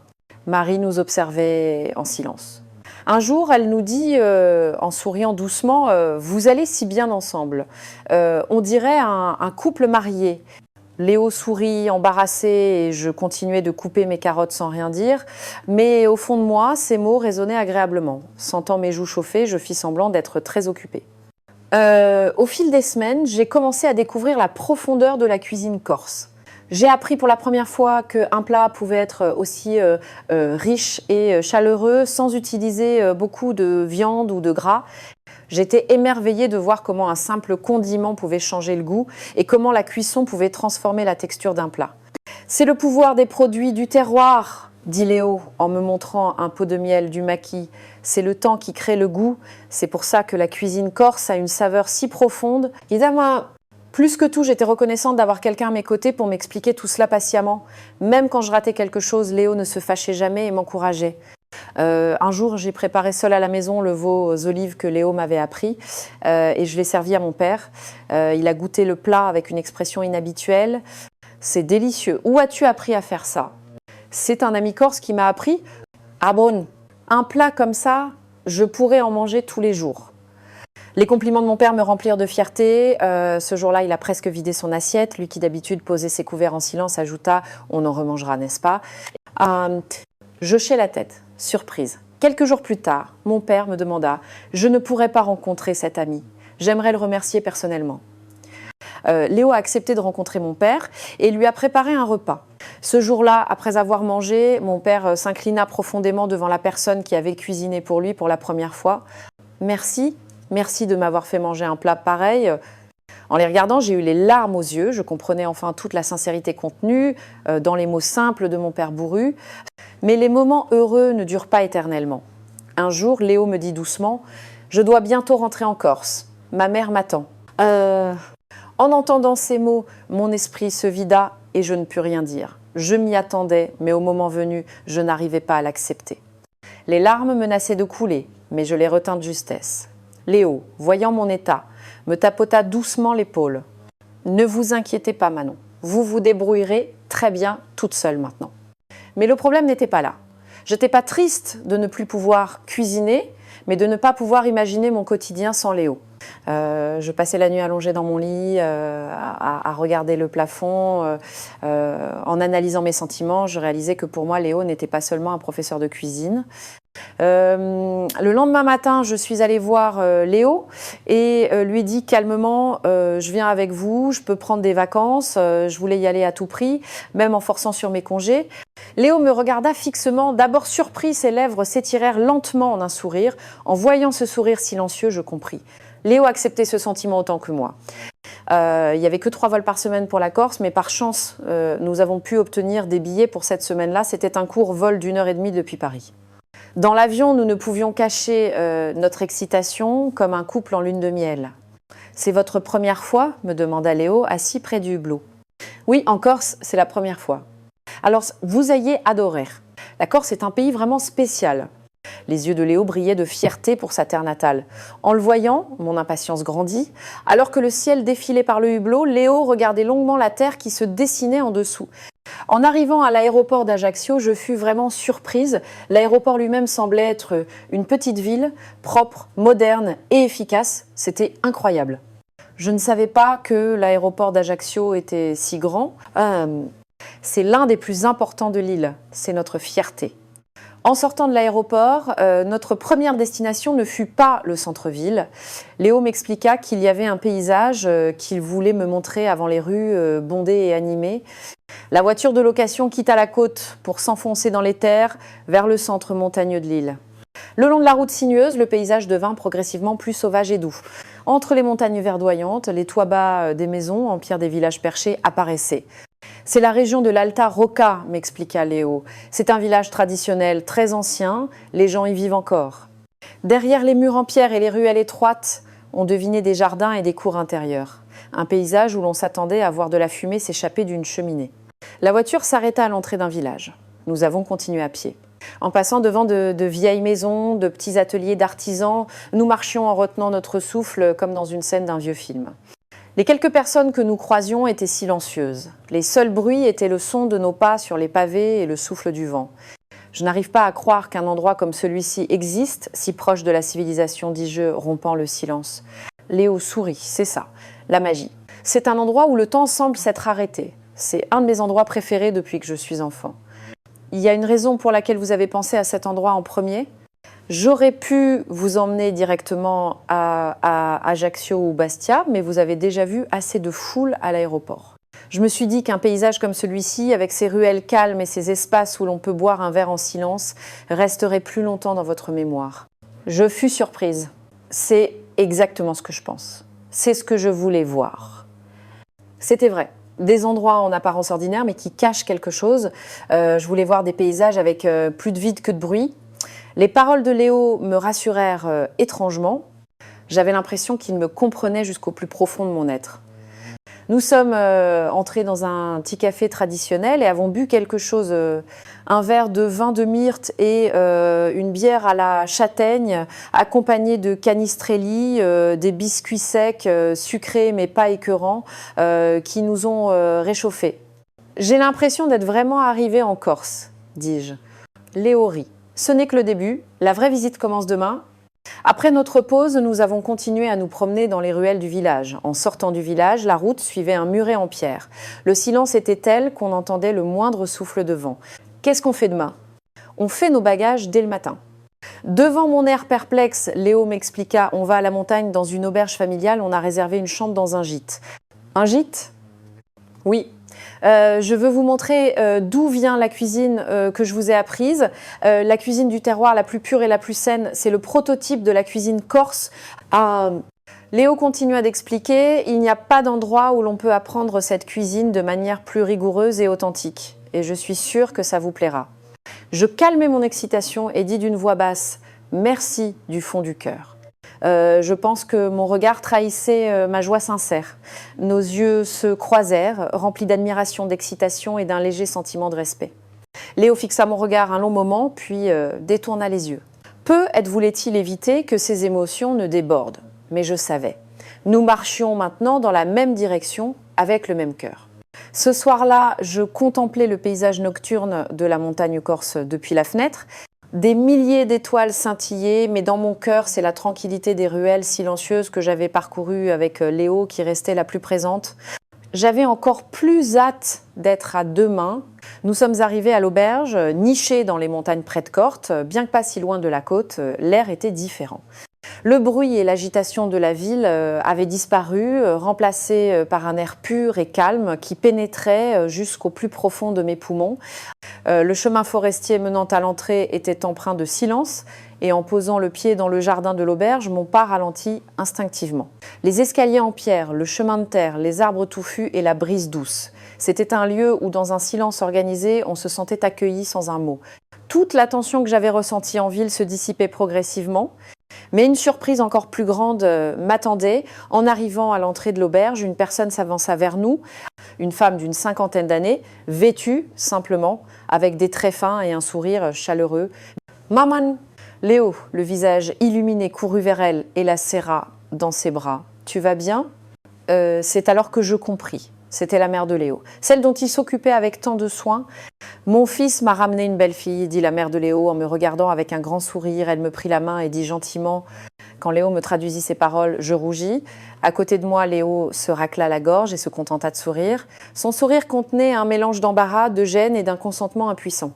Marie nous observait en silence. Un jour, elle nous dit, en souriant doucement, « Vous allez si bien ensemble. On dirait un couple marié. » Léo sourit, embarrassé, et je continuais de couper mes carottes sans rien dire. Mais au fond de moi, ces mots résonnaient agréablement. Sentant mes joues chauffer, je fis semblant d'être très occupée. Au fil des semaines, j'ai commencé à découvrir la profondeur de la cuisine corse. J'ai appris pour la première fois qu'un plat pouvait être aussi riche et chaleureux sans utiliser beaucoup de viande ou de gras. J'étais émerveillée de voir comment un simple condiment pouvait changer le goût et comment la cuisson pouvait transformer la texture d'un plat. C'est le pouvoir des produits du terroir, dit Léo en me montrant un pot de miel du maquis. C'est le temps qui crée le goût. C'est pour ça que la cuisine corse a une saveur si profonde. Évidemment, plus que tout, j'étais reconnaissante d'avoir quelqu'un à mes côtés pour m'expliquer tout cela patiemment. Même quand je ratais quelque chose, Léo ne se fâchait jamais et m'encourageait. Un jour, j'ai préparé seule à la maison le veau aux olives que Léo m'avait appris et je l'ai servi à mon père. Il a goûté le plat avec une expression inhabituelle. « C'est délicieux. Où as-tu appris à faire ça ?» C'est un ami corse qui m'a appris. « Ah bon, un plat comme ça, je pourrais en manger tous les jours. » Les compliments de mon père me remplirent de fierté. Ce jour-là, il a presque vidé son assiette. Lui qui d'habitude posait ses couverts en silence ajouta « On en remangera, n'est-ce pas ?» J'hochai la tête, surprise. Quelques jours plus tard, mon père me demanda « Je ne pourrais pas rencontrer cet ami. J'aimerais le remercier personnellement. » Léo a accepté de rencontrer mon père et lui a préparé un repas. Ce jour-là, après avoir mangé, mon père s'inclina profondément devant la personne qui avait cuisiné pour lui pour la première fois. « Merci, merci de m'avoir fait manger un plat pareil. » En les regardant, j'ai eu les larmes aux yeux. Je comprenais enfin toute la sincérité contenue dans les mots simples de mon père bourru. Mais les moments heureux ne durent pas éternellement. Un jour, Léo me dit doucement « Je dois bientôt rentrer en Corse. Ma mère m'attend. » En entendant ces mots, mon esprit se vida et je ne pus rien dire. Je m'y attendais, mais au moment venu, je n'arrivais pas à l'accepter. Les larmes menaçaient de couler, mais je les retins de justesse. Léo, voyant mon état, me tapota doucement l'épaule. « Ne vous inquiétez pas, Manon. Vous vous débrouillerez très bien toute seule maintenant. » Mais le problème n'était pas là. Je n'étais pas triste de ne plus pouvoir cuisiner, mais de ne pas pouvoir imaginer mon quotidien sans Léo. Je passais la nuit allongée dans mon lit, à regarder le plafond. En analysant mes sentiments, je réalisais que pour moi, Léo n'était pas seulement un professeur de cuisine. Le lendemain matin, je suis allée voir Léo et lui dit calmement je viens avec vous, je peux prendre des vacances, je voulais y aller à tout prix, même en forçant sur mes congés. Léo me regarda fixement, d'abord surpris, ses lèvres s'étirèrent lentement en un sourire. En voyant ce sourire silencieux, je compris. Léo acceptait ce sentiment autant que moi. Il n'y avait que 3 vols par semaine pour la Corse, mais par chance, nous avons pu obtenir des billets pour cette semaine-là. C'était un court vol d'1h30 depuis Paris. Dans l'avion, nous ne pouvions cacher notre excitation comme un couple en lune de miel. « C'est votre première fois ?» me demanda Léo, assis près du hublot. « Oui, en Corse, c'est la première fois. » Alors, vous ayez adoré. La Corse est un pays vraiment spécial. Les yeux de Léo brillaient de fierté pour sa terre natale. En le voyant, mon impatience grandit. Alors que le ciel défilait par le hublot, Léo regardait longuement la terre qui se dessinait en dessous. En arrivant à l'aéroport d'Ajaccio, je fus vraiment surprise. L'aéroport lui-même semblait être une petite ville, propre, moderne et efficace. C'était incroyable. Je ne savais pas que l'aéroport d'Ajaccio était si grand. C'est l'un des plus importants de l'île. C'est notre fierté. En sortant de l'aéroport, notre première destination ne fut pas le centre-ville. Léo m'expliqua qu'il y avait un paysage qu'il voulait me montrer avant les rues bondées et animées. La voiture de location quitta la côte pour s'enfoncer dans les terres vers le centre montagneux de l'île. Le long de la route sinueuse, le paysage devint progressivement plus sauvage et doux. Entre les montagnes verdoyantes, les toits bas des maisons en pierre des villages perchés apparaissaient. C'est la région de l'Alta Rocca, m'expliqua Léo. C'est un village traditionnel très ancien, les gens y vivent encore. Derrière les murs en pierre et les ruelles étroites, on devinait des jardins et des cours intérieures. Un paysage où l'on s'attendait à voir de la fumée s'échapper d'une cheminée. La voiture s'arrêta à l'entrée d'un village. Nous avons continué à pied. En passant devant de vieilles maisons, de petits ateliers d'artisans, nous marchions en retenant notre souffle comme dans une scène d'un vieux film. Les quelques personnes que nous croisions étaient silencieuses. Les seuls bruits étaient le son de nos pas sur les pavés et le souffle du vent. Je n'arrive pas à croire qu'un endroit comme celui-ci existe, si proche de la civilisation, dis-je, rompant le silence. Léo sourit, c'est ça, la magie. C'est un endroit où le temps semble s'être arrêté. C'est un de mes endroits préférés depuis que je suis enfant. Il y a une raison pour laquelle vous avez pensé à cet endroit en premier ? J'aurais pu vous emmener directement à Ajaccio ou Bastia, mais vous avez déjà vu assez de foule à l'aéroport. Je me suis dit qu'un paysage comme celui-ci, avec ses ruelles calmes et ses espaces où l'on peut boire un verre en silence, resterait plus longtemps dans votre mémoire. Je fus surprise. C'est exactement ce que je pense. C'est ce que je voulais voir. C'était vrai. Des endroits en apparence ordinaire, mais qui cachent quelque chose. Je voulais voir des paysages avec plus de vide que de bruit. Les paroles de Léo me rassurèrent étrangement. J'avais l'impression qu'il me comprenait jusqu'au plus profond de mon être. Nous sommes entrés dans un petit café traditionnel et avons bu quelque chose, un verre de vin de myrte et une bière à la châtaigne, accompagnée de canistrelli, des biscuits secs, sucrés mais pas écœurants, qui nous ont réchauffés. J'ai l'impression d'être vraiment arrivée en Corse, dis-je. Léo rit. Ce n'est que le début, la vraie visite commence demain. Après notre pause, nous avons continué à nous promener dans les ruelles du village. En sortant du village, la route suivait un muret en pierre. Le silence était tel qu'on entendait le moindre souffle de vent. Qu'est-ce qu'on fait demain ? On fait nos bagages dès le matin. Devant mon air perplexe, Léo m'expliqua « On va à la montagne dans une auberge familiale, on a réservé une chambre dans un gîte. » Un gîte ? Oui. Je veux vous montrer d'où vient la cuisine que je vous ai apprise. La cuisine du terroir la plus pure et la plus saine, c'est le prototype de la cuisine corse. Léo continua d'expliquer, il n'y a pas d'endroit où l'on peut apprendre cette cuisine de manière plus rigoureuse et authentique. Et je suis sûre que ça vous plaira. Je calmai mon excitation et dis d'une voix basse « Merci du fond du cœur ». Je pense que mon regard trahissait ma joie sincère. Nos yeux se croisèrent, remplis d'admiration, d'excitation et d'un léger sentiment de respect. Léo fixa mon regard un long moment, puis détourna les yeux. Peu voulait-il éviter que ses émotions ne débordent, mais je savais. Nous marchions maintenant dans la même direction, avec le même cœur. Ce soir-là, je contemplais le paysage nocturne de la montagne corse depuis la fenêtre. Des milliers d'étoiles scintillaient, mais dans mon cœur, c'est la tranquillité des ruelles silencieuses que j'avais parcourues avec Léo qui restait la plus présente. J'avais encore plus hâte d'être à deux mains. Nous sommes arrivés à l'auberge, nichée dans les montagnes près de Corte. Bien que pas si loin de la côte, l'air était différent. Le bruit et l'agitation de la ville avaient disparu, remplacés par un air pur et calme qui pénétrait jusqu'au plus profond de mes poumons. Le chemin forestier menant à l'entrée était empreint de silence et en posant le pied dans le jardin de l'auberge, mon pas ralentit instinctivement. Les escaliers en pierre, le chemin de terre, les arbres touffus et la brise douce. C'était un lieu où, dans un silence organisé, on se sentait accueilli sans un mot. Toute la tension que j'avais ressentie en ville se dissipait progressivement. Mais une surprise encore plus grande m'attendait. En arrivant à l'entrée de l'auberge, une personne s'avança vers nous, une femme d'une 50aine d'années, vêtue simplement, avec des traits fins et un sourire chaleureux. « Maman !» Léo, le visage illuminé, courut vers elle et la serra dans ses bras. « Tu vas bien ?» C'est alors que je compris. C'était la mère de Léo, celle dont il s'occupait avec tant de soin. « Mon fils m'a ramené une belle fille, dit la mère de Léo en me regardant avec un grand sourire. Elle me prit la main et dit gentiment, quand Léo me traduisit ses paroles, je rougis. À côté de moi, Léo se racla la gorge et se contenta de sourire. Son sourire contenait un mélange d'embarras, de gêne et d'un consentement impuissant.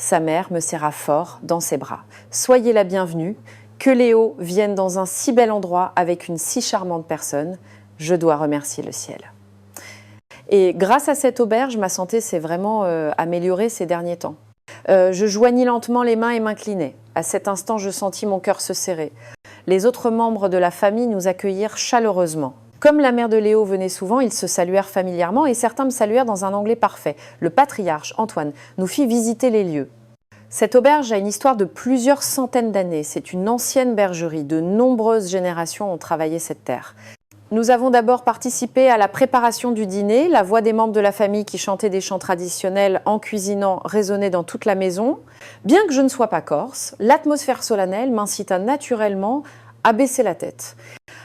Sa mère me serra fort dans ses bras. Soyez la bienvenue, que Léo vienne dans un si bel endroit avec une si charmante personne. Je dois remercier le ciel. Et grâce à cette auberge, ma santé s'est vraiment améliorée ces derniers temps. Je joignis lentement les mains et m'inclinai. À cet instant, je sentis mon cœur se serrer. Les autres membres de la famille nous accueillirent chaleureusement. Comme la mère de Léo venait souvent, ils se saluèrent familièrement et certains me saluèrent dans un anglais parfait. Le patriarche, Antoine, nous fit visiter les lieux. Cette auberge a une histoire de plusieurs centaines d'années. C'est une ancienne bergerie. De nombreuses générations ont travaillé cette terre. Nous avons d'abord participé à la préparation du dîner. La voix des membres de la famille qui chantaient des chants traditionnels en cuisinant résonnait dans toute la maison. Bien que je ne sois pas corse, l'atmosphère solennelle m'incita naturellement à baisser la tête.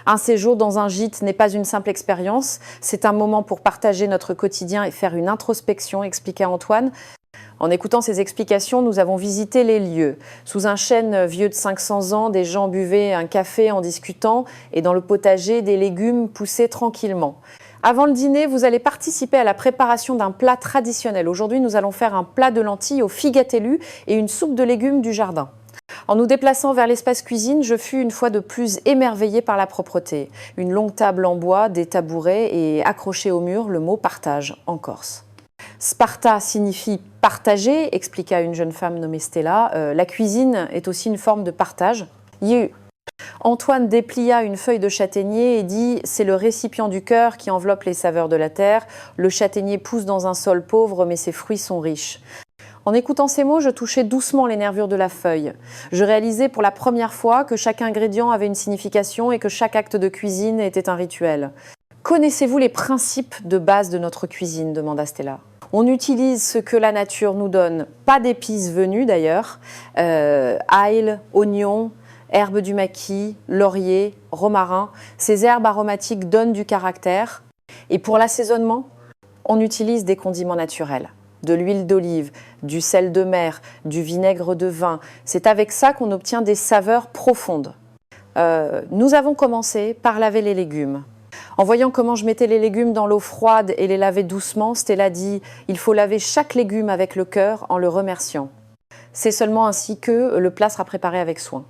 Un séjour dans un gîte n'est pas une simple expérience, c'est un moment pour partager notre quotidien et faire une introspection, expliqua Antoine. En écoutant ces explications, nous avons visité les lieux. Sous un chêne vieux de 500 ans, des gens buvaient un café en discutant et dans le potager, des légumes poussaient tranquillement. Avant le dîner, vous allez participer à la préparation d'un plat traditionnel. Aujourd'hui, nous allons faire un plat de lentilles au figatellu et une soupe de légumes du jardin. En nous déplaçant vers l'espace cuisine, je fus une fois de plus émerveillée par la propreté. Une longue table en bois, des tabourets et accroché au mur le mot « partage » en corse. Sparta signifie « partager », expliqua une jeune femme nommée Stella. La cuisine est aussi une forme de partage. Antoine déplia une feuille de châtaignier et dit « C'est le récipient du cœur qui enveloppe les saveurs de la terre. Le châtaignier pousse dans un sol pauvre, mais ses fruits sont riches. » En écoutant ces mots, je touchais doucement les nervures de la feuille. Je réalisais pour la première fois que chaque ingrédient avait une signification et que chaque acte de cuisine était un rituel. « Connaissez-vous les principes de base de notre cuisine ?» demanda Stella. « On utilise ce que la nature nous donne, pas d'épices venues d'ailleurs, ail, oignon, herbes du maquis, laurier, romarin. Ces herbes aromatiques donnent du caractère. Et pour l'assaisonnement, on utilise des condiments naturels. De l'huile d'olive, du sel de mer, du vinaigre de vin. C'est avec ça qu'on obtient des saveurs profondes. Nous avons commencé par laver les légumes. En voyant comment je mettais les légumes dans l'eau froide et les lavais doucement, Stella dit « Il faut laver chaque légume avec le cœur en le remerciant. C'est seulement ainsi que le plat sera préparé avec soin. »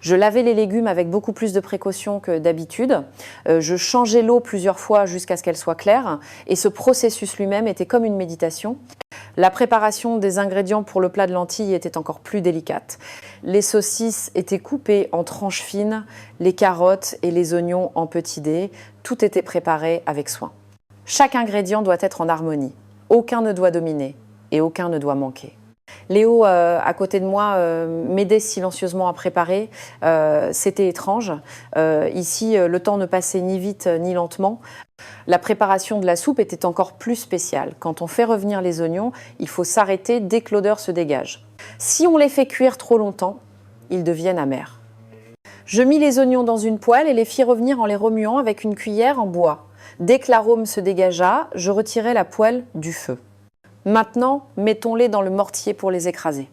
Je lavais les légumes avec beaucoup plus de précaution que d'habitude. Je changeais l'eau plusieurs fois jusqu'à ce qu'elle soit claire. Et ce processus lui-même était comme une méditation. La préparation des ingrédients pour le plat de lentilles était encore plus délicate. Les saucisses étaient coupées en tranches fines, les carottes et les oignons en petits dés. Tout était préparé avec soin. Chaque ingrédient doit être en harmonie. Aucun ne doit dominer et aucun ne doit manquer. Léo, à côté de moi, m'aidait silencieusement à préparer. C'était étrange. Ici, le temps ne passait ni vite ni lentement. La préparation de la soupe était encore plus spéciale. Quand on fait revenir les oignons, il faut s'arrêter dès que l'odeur se dégage. Si on les fait cuire trop longtemps, ils deviennent amers. Je mis les oignons dans une poêle et les fis revenir en les remuant avec une cuillère en bois. Dès que l'arôme se dégagea, je retirai la poêle du feu. Maintenant, mettons-les dans le mortier pour les écraser.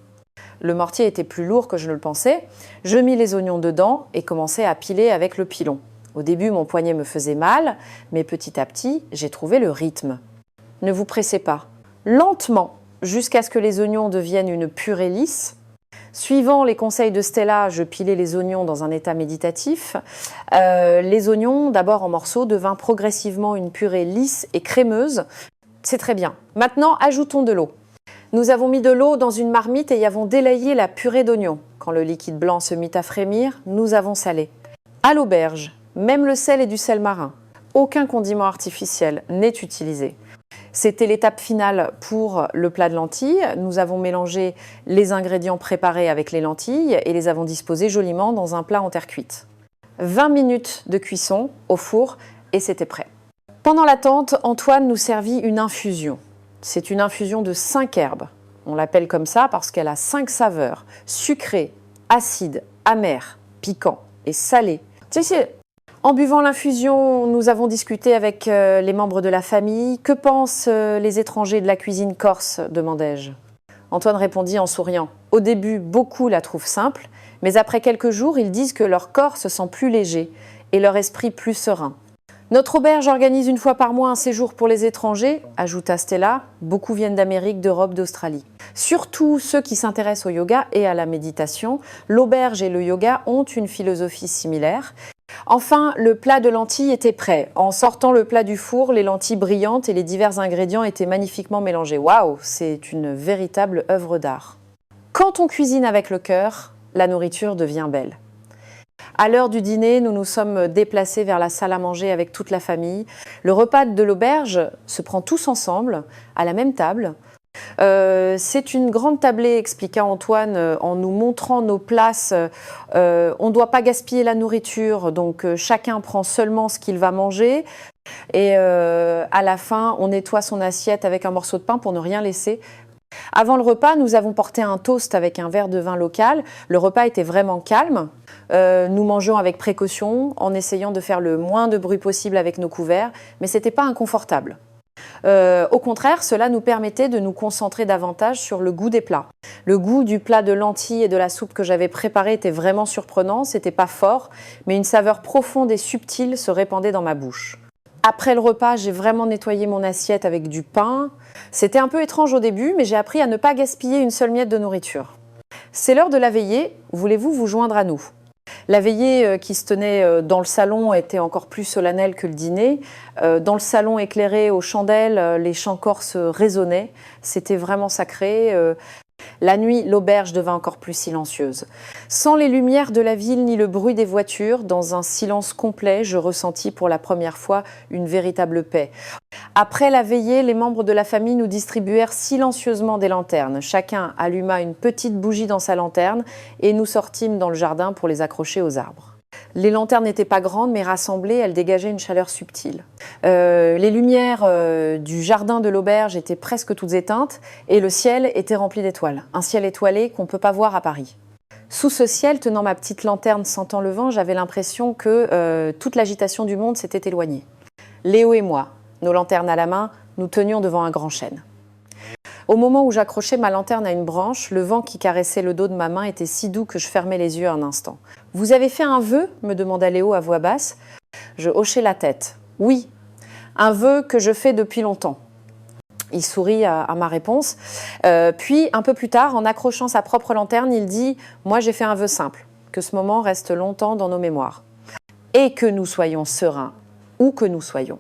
Le mortier était plus lourd que je ne le pensais. Je mis les oignons dedans et commençai à piler avec le pilon. Au début, mon poignet me faisait mal, mais petit à petit, j'ai trouvé le rythme. Ne vous pressez pas. Lentement, jusqu'à ce que les oignons deviennent une purée lisse. Suivant les conseils de Stella, je pilais les oignons dans un état méditatif. Les oignons, d'abord en morceaux, devinrent progressivement une purée lisse et crémeuse. C'est très bien. Maintenant, ajoutons de l'eau. Nous avons mis de l'eau dans une marmite et y avons délayé la purée d'oignons. Quand le liquide blanc se mit à frémir, nous avons salé. À l'auberge, même le sel est du sel marin. Aucun condiment artificiel n'est utilisé. C'était l'étape finale pour le plat de lentilles. Nous avons mélangé les ingrédients préparés avec les lentilles et les avons disposés joliment dans un plat en terre cuite. 20 minutes de cuisson au four et c'était prêt. Pendant l'attente, Antoine nous servit une infusion. C'est une infusion de 5 herbes. On l'appelle comme ça parce qu'elle a 5 saveurs. Sucré, acide, amer, piquant et salé. En buvant l'infusion, nous avons discuté avec les membres de la famille. « Que pensent les étrangers de la cuisine corse ?» demandai-je. Antoine répondit en souriant. « Au début, beaucoup la trouvent simple, mais après quelques jours, ils disent que leur corps se sent plus léger et leur esprit plus serein. Notre auberge organise une fois par mois un séjour pour les étrangers, ajouta Stella. Beaucoup viennent d'Amérique, d'Europe, d'Australie. Surtout ceux qui s'intéressent au yoga et à la méditation. L'auberge et le yoga ont une philosophie similaire. Enfin, le plat de lentilles était prêt. En sortant le plat du four, les lentilles brillantes et les divers ingrédients étaient magnifiquement mélangés. Waouh, c'est une véritable œuvre d'art. Quand on cuisine avec le cœur, la nourriture devient belle. À l'heure du dîner, nous nous sommes déplacés vers la salle à manger avec toute la famille. Le repas de l'auberge se prend tous ensemble, à la même table. C'est une grande tablée, expliqua Antoine en nous montrant nos places. On ne doit pas gaspiller la nourriture, donc chacun prend seulement ce qu'il va manger. Et à la fin, on nettoie son assiette avec un morceau de pain pour ne rien laisser. Avant le repas, nous avons porté un toast avec un verre de vin local. Le repas était vraiment calme. Nous mangeons avec précaution, en essayant de faire le moins de bruit possible avec nos couverts, mais ce n'était pas inconfortable. Au contraire, cela nous permettait de nous concentrer davantage sur le goût des plats. Le goût du plat de lentilles et de la soupe que j'avais préparé était vraiment surprenant. C'était pas fort, mais une saveur profonde et subtile se répandait dans ma bouche. Après le repas, j'ai vraiment nettoyé mon assiette avec du pain. C'était un peu étrange au début, mais j'ai appris à ne pas gaspiller une seule miette de nourriture. C'est l'heure de la veillée. Voulez-vous vous joindre à nous ? La veillée qui se tenait dans le salon était encore plus solennelle que le dîner. Dans le salon éclairé aux chandelles, les chants corses résonnaient. C'était vraiment sacré. La nuit, l'auberge devint encore plus silencieuse. Sans les lumières de la ville ni le bruit des voitures, dans un silence complet, je ressentis pour la première fois une véritable paix. Après la veillée, les membres de la famille nous distribuèrent silencieusement des lanternes. Chacun alluma une petite bougie dans sa lanterne et nous sortîmes dans le jardin pour les accrocher aux arbres. Les lanternes n'étaient pas grandes, mais rassemblées, elles dégageaient une chaleur subtile. Les lumières du jardin de l'auberge étaient presque toutes éteintes et le ciel était rempli d'étoiles. Un ciel étoilé qu'on ne peut pas voir à Paris. Sous ce ciel, tenant ma petite lanterne sentant le vent, j'avais l'impression que toute l'agitation du monde s'était éloignée. Léo et moi, nos lanternes à la main, nous tenions devant un grand chêne. Au moment où j'accrochais ma lanterne à une branche, le vent qui caressait le dos de ma main était si doux que je fermais les yeux un instant. « Vous avez fait un vœu ?» me demanda Léo à voix basse. Je hochai la tête. « Oui, un vœu que je fais depuis longtemps. » Il sourit à ma réponse. Puis, un peu plus tard, en accrochant sa propre lanterne, il dit « Moi, j'ai fait un vœu simple, que ce moment reste longtemps dans nos mémoires. Et que nous soyons sereins, où que nous soyons. »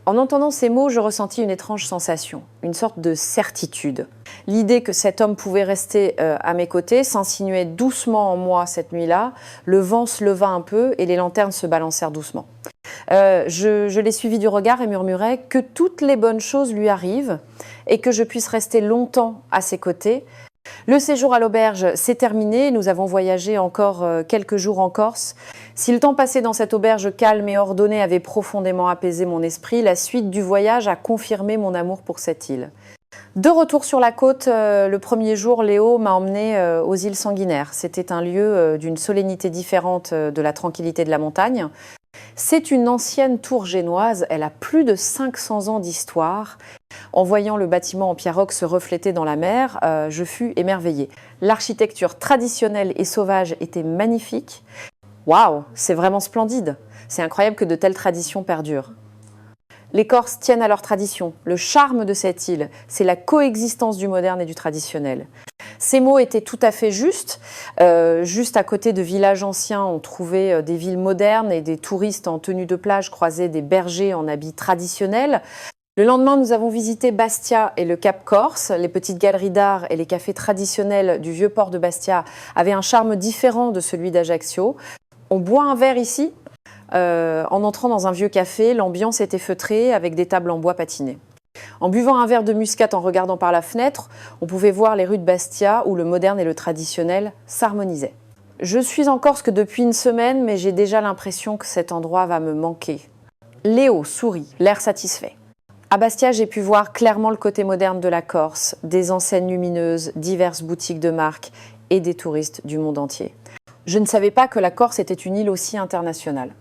En entendant ces mots, je ressentis une étrange sensation, une sorte de certitude. L'idée que cet homme pouvait rester à mes côtés s'insinuait doucement en moi cette nuit-là. Le vent se leva un peu et les lanternes se balancèrent doucement. Je l'ai suivi du regard et murmurai que toutes les bonnes choses lui arrivent et que je puisse rester longtemps à ses côtés. Le séjour à l'auberge s'est terminé, nous avons voyagé encore quelques jours en Corse. Si le temps passé dans cette auberge calme et ordonnée avait profondément apaisé mon esprit, la suite du voyage a confirmé mon amour pour cette île. De retour sur la côte, le premier jour, Léo m'a emmené aux îles Sanguinaires. C'était un lieu d'une solennité différente de la tranquillité de la montagne. C'est une ancienne tour génoise, elle a plus de 500 ans d'histoire. En voyant le bâtiment en pierre-roc se refléter dans la mer, je fus émerveillée. L'architecture traditionnelle et sauvage était magnifique. Waouh, c'est vraiment splendide. C'est incroyable que de telles traditions perdurent. Les Corses tiennent à leur tradition. Le charme de cette île, c'est la coexistence du moderne et du traditionnel. Ces mots étaient tout à fait justes. Juste à côté de villages anciens, on trouvait des villes modernes et des touristes en tenue de plage croisaient des bergers en habits traditionnels. Le lendemain, nous avons visité Bastia et le Cap Corse. Les petites galeries d'art et les cafés traditionnels du vieux port de Bastia avaient un charme différent de celui d'Ajaccio. On boit un verre ici. En entrant dans un vieux café, l'ambiance était feutrée avec des tables en bois patinées. En buvant un verre de muscat en regardant par la fenêtre, on pouvait voir les rues de Bastia où le moderne et le traditionnel s'harmonisaient. Je suis en Corse que depuis une semaine, mais j'ai déjà l'impression que cet endroit va me manquer. Léo sourit, l'air satisfait. À Bastia, j'ai pu voir clairement le côté moderne de la Corse, des enseignes lumineuses, diverses boutiques de marque et des touristes du monde entier. Je ne savais pas que la Corse était une île aussi internationale.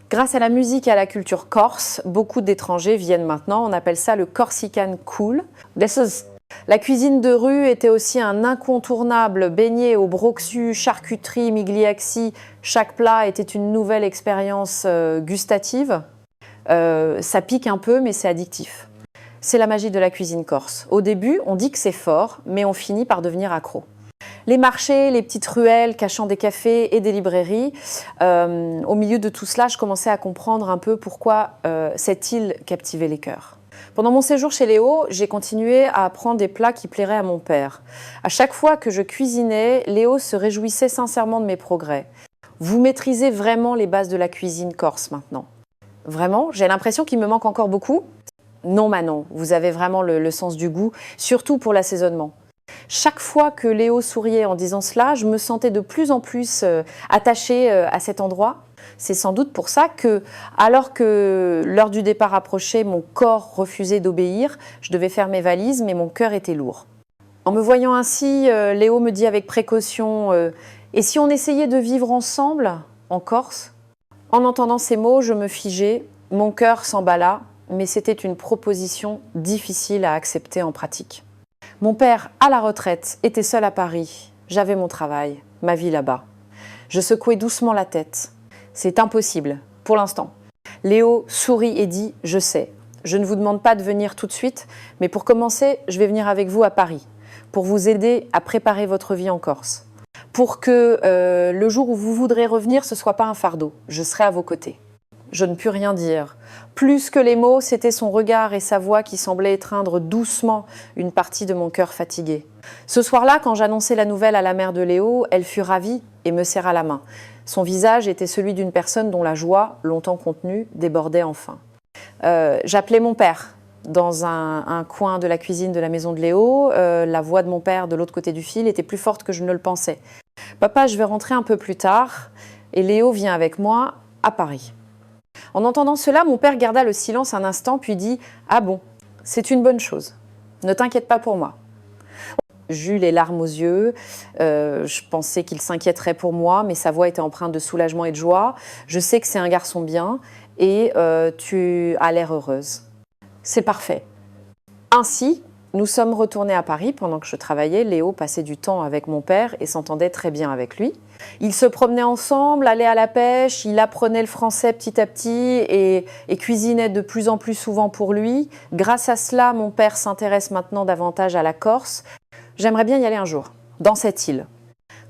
Grâce à la musique et à la culture corse, beaucoup d'étrangers viennent maintenant. On appelle ça le Corsican Cool. La cuisine de rue était aussi un incontournable. Beignets au broxu, charcuterie, migliaxi. Chaque plat était une nouvelle expérience gustative. Ça pique un peu, mais c'est addictif. C'est la magie de la cuisine corse. Au début, on dit que c'est fort, mais on finit par devenir accro. Les marchés, les petites ruelles cachant des cafés et des librairies, au milieu de tout cela, je commençais à comprendre un peu pourquoi cette île captivait les cœurs. Pendant mon séjour chez Léo, j'ai continué à apprendre des plats qui plairaient à mon père. À chaque fois que je cuisinais, Léo se réjouissait sincèrement de mes progrès. Vous maîtrisez vraiment les bases de la cuisine corse maintenant. Vraiment, j'ai l'impression qu'il me manque encore beaucoup. Non, Manon, vous avez vraiment le sens du goût, surtout pour l'assaisonnement. Chaque fois que Léo souriait en disant cela, je me sentais de plus en plus attachée à cet endroit. C'est sans doute pour ça que, alors que l'heure du départ approchait, mon corps refusait d'obéir. Je devais faire mes valises, mais mon cœur était lourd. En me voyant ainsi, Léo me dit avec précaution « Et si on essayait de vivre ensemble, en Corse ?» En entendant ces mots, je me figeai, mon cœur s'emballa, mais c'était une proposition difficile à accepter en pratique. Mon père, à la retraite, était seul à Paris. J'avais mon travail, ma vie là-bas. Je secouai doucement la tête. C'est impossible, pour l'instant. Léo sourit et dit « Je sais, je ne vous demande pas de venir tout de suite, mais pour commencer, je vais venir avec vous à Paris, pour vous aider à préparer votre vie en Corse. Pour que le jour où vous voudrez revenir, ce ne soit pas un fardeau. Je serai à vos côtés. » Je ne pus rien dire. Plus que les mots, c'était son regard et sa voix qui semblaient étreindre doucement une partie de mon cœur fatigué. Ce soir-là, quand j'annonçai la nouvelle à la mère de Léo, elle fut ravie et me serra la main. Son visage était celui d'une personne dont la joie, longtemps contenue, débordait enfin. J'appelais mon père dans un coin de la cuisine de la maison de Léo. La voix de mon père de l'autre côté du fil était plus forte que je ne le pensais. « Papa, je vais rentrer un peu plus tard et Léo vient avec moi à Paris. » En entendant cela, mon père garda le silence un instant, puis dit « Ah bon, c'est une bonne chose. Ne t'inquiète pas pour moi. » J'eus les larmes aux yeux. Je pensais qu'il s'inquiéterait pour moi, mais sa voix était empreinte de soulagement et de joie. « Je sais que c'est un garçon bien et tu as l'air heureuse. » C'est parfait. Ainsi, nous sommes retournés à Paris pendant que je travaillais. Léo passait du temps avec mon père et s'entendait très bien avec lui. Ils se promenaient ensemble, allaient à la pêche, il apprenait le français petit à petit et cuisinait de plus en plus souvent pour lui. Grâce à cela, mon père s'intéresse maintenant davantage à la Corse. J'aimerais bien y aller un jour, dans cette île.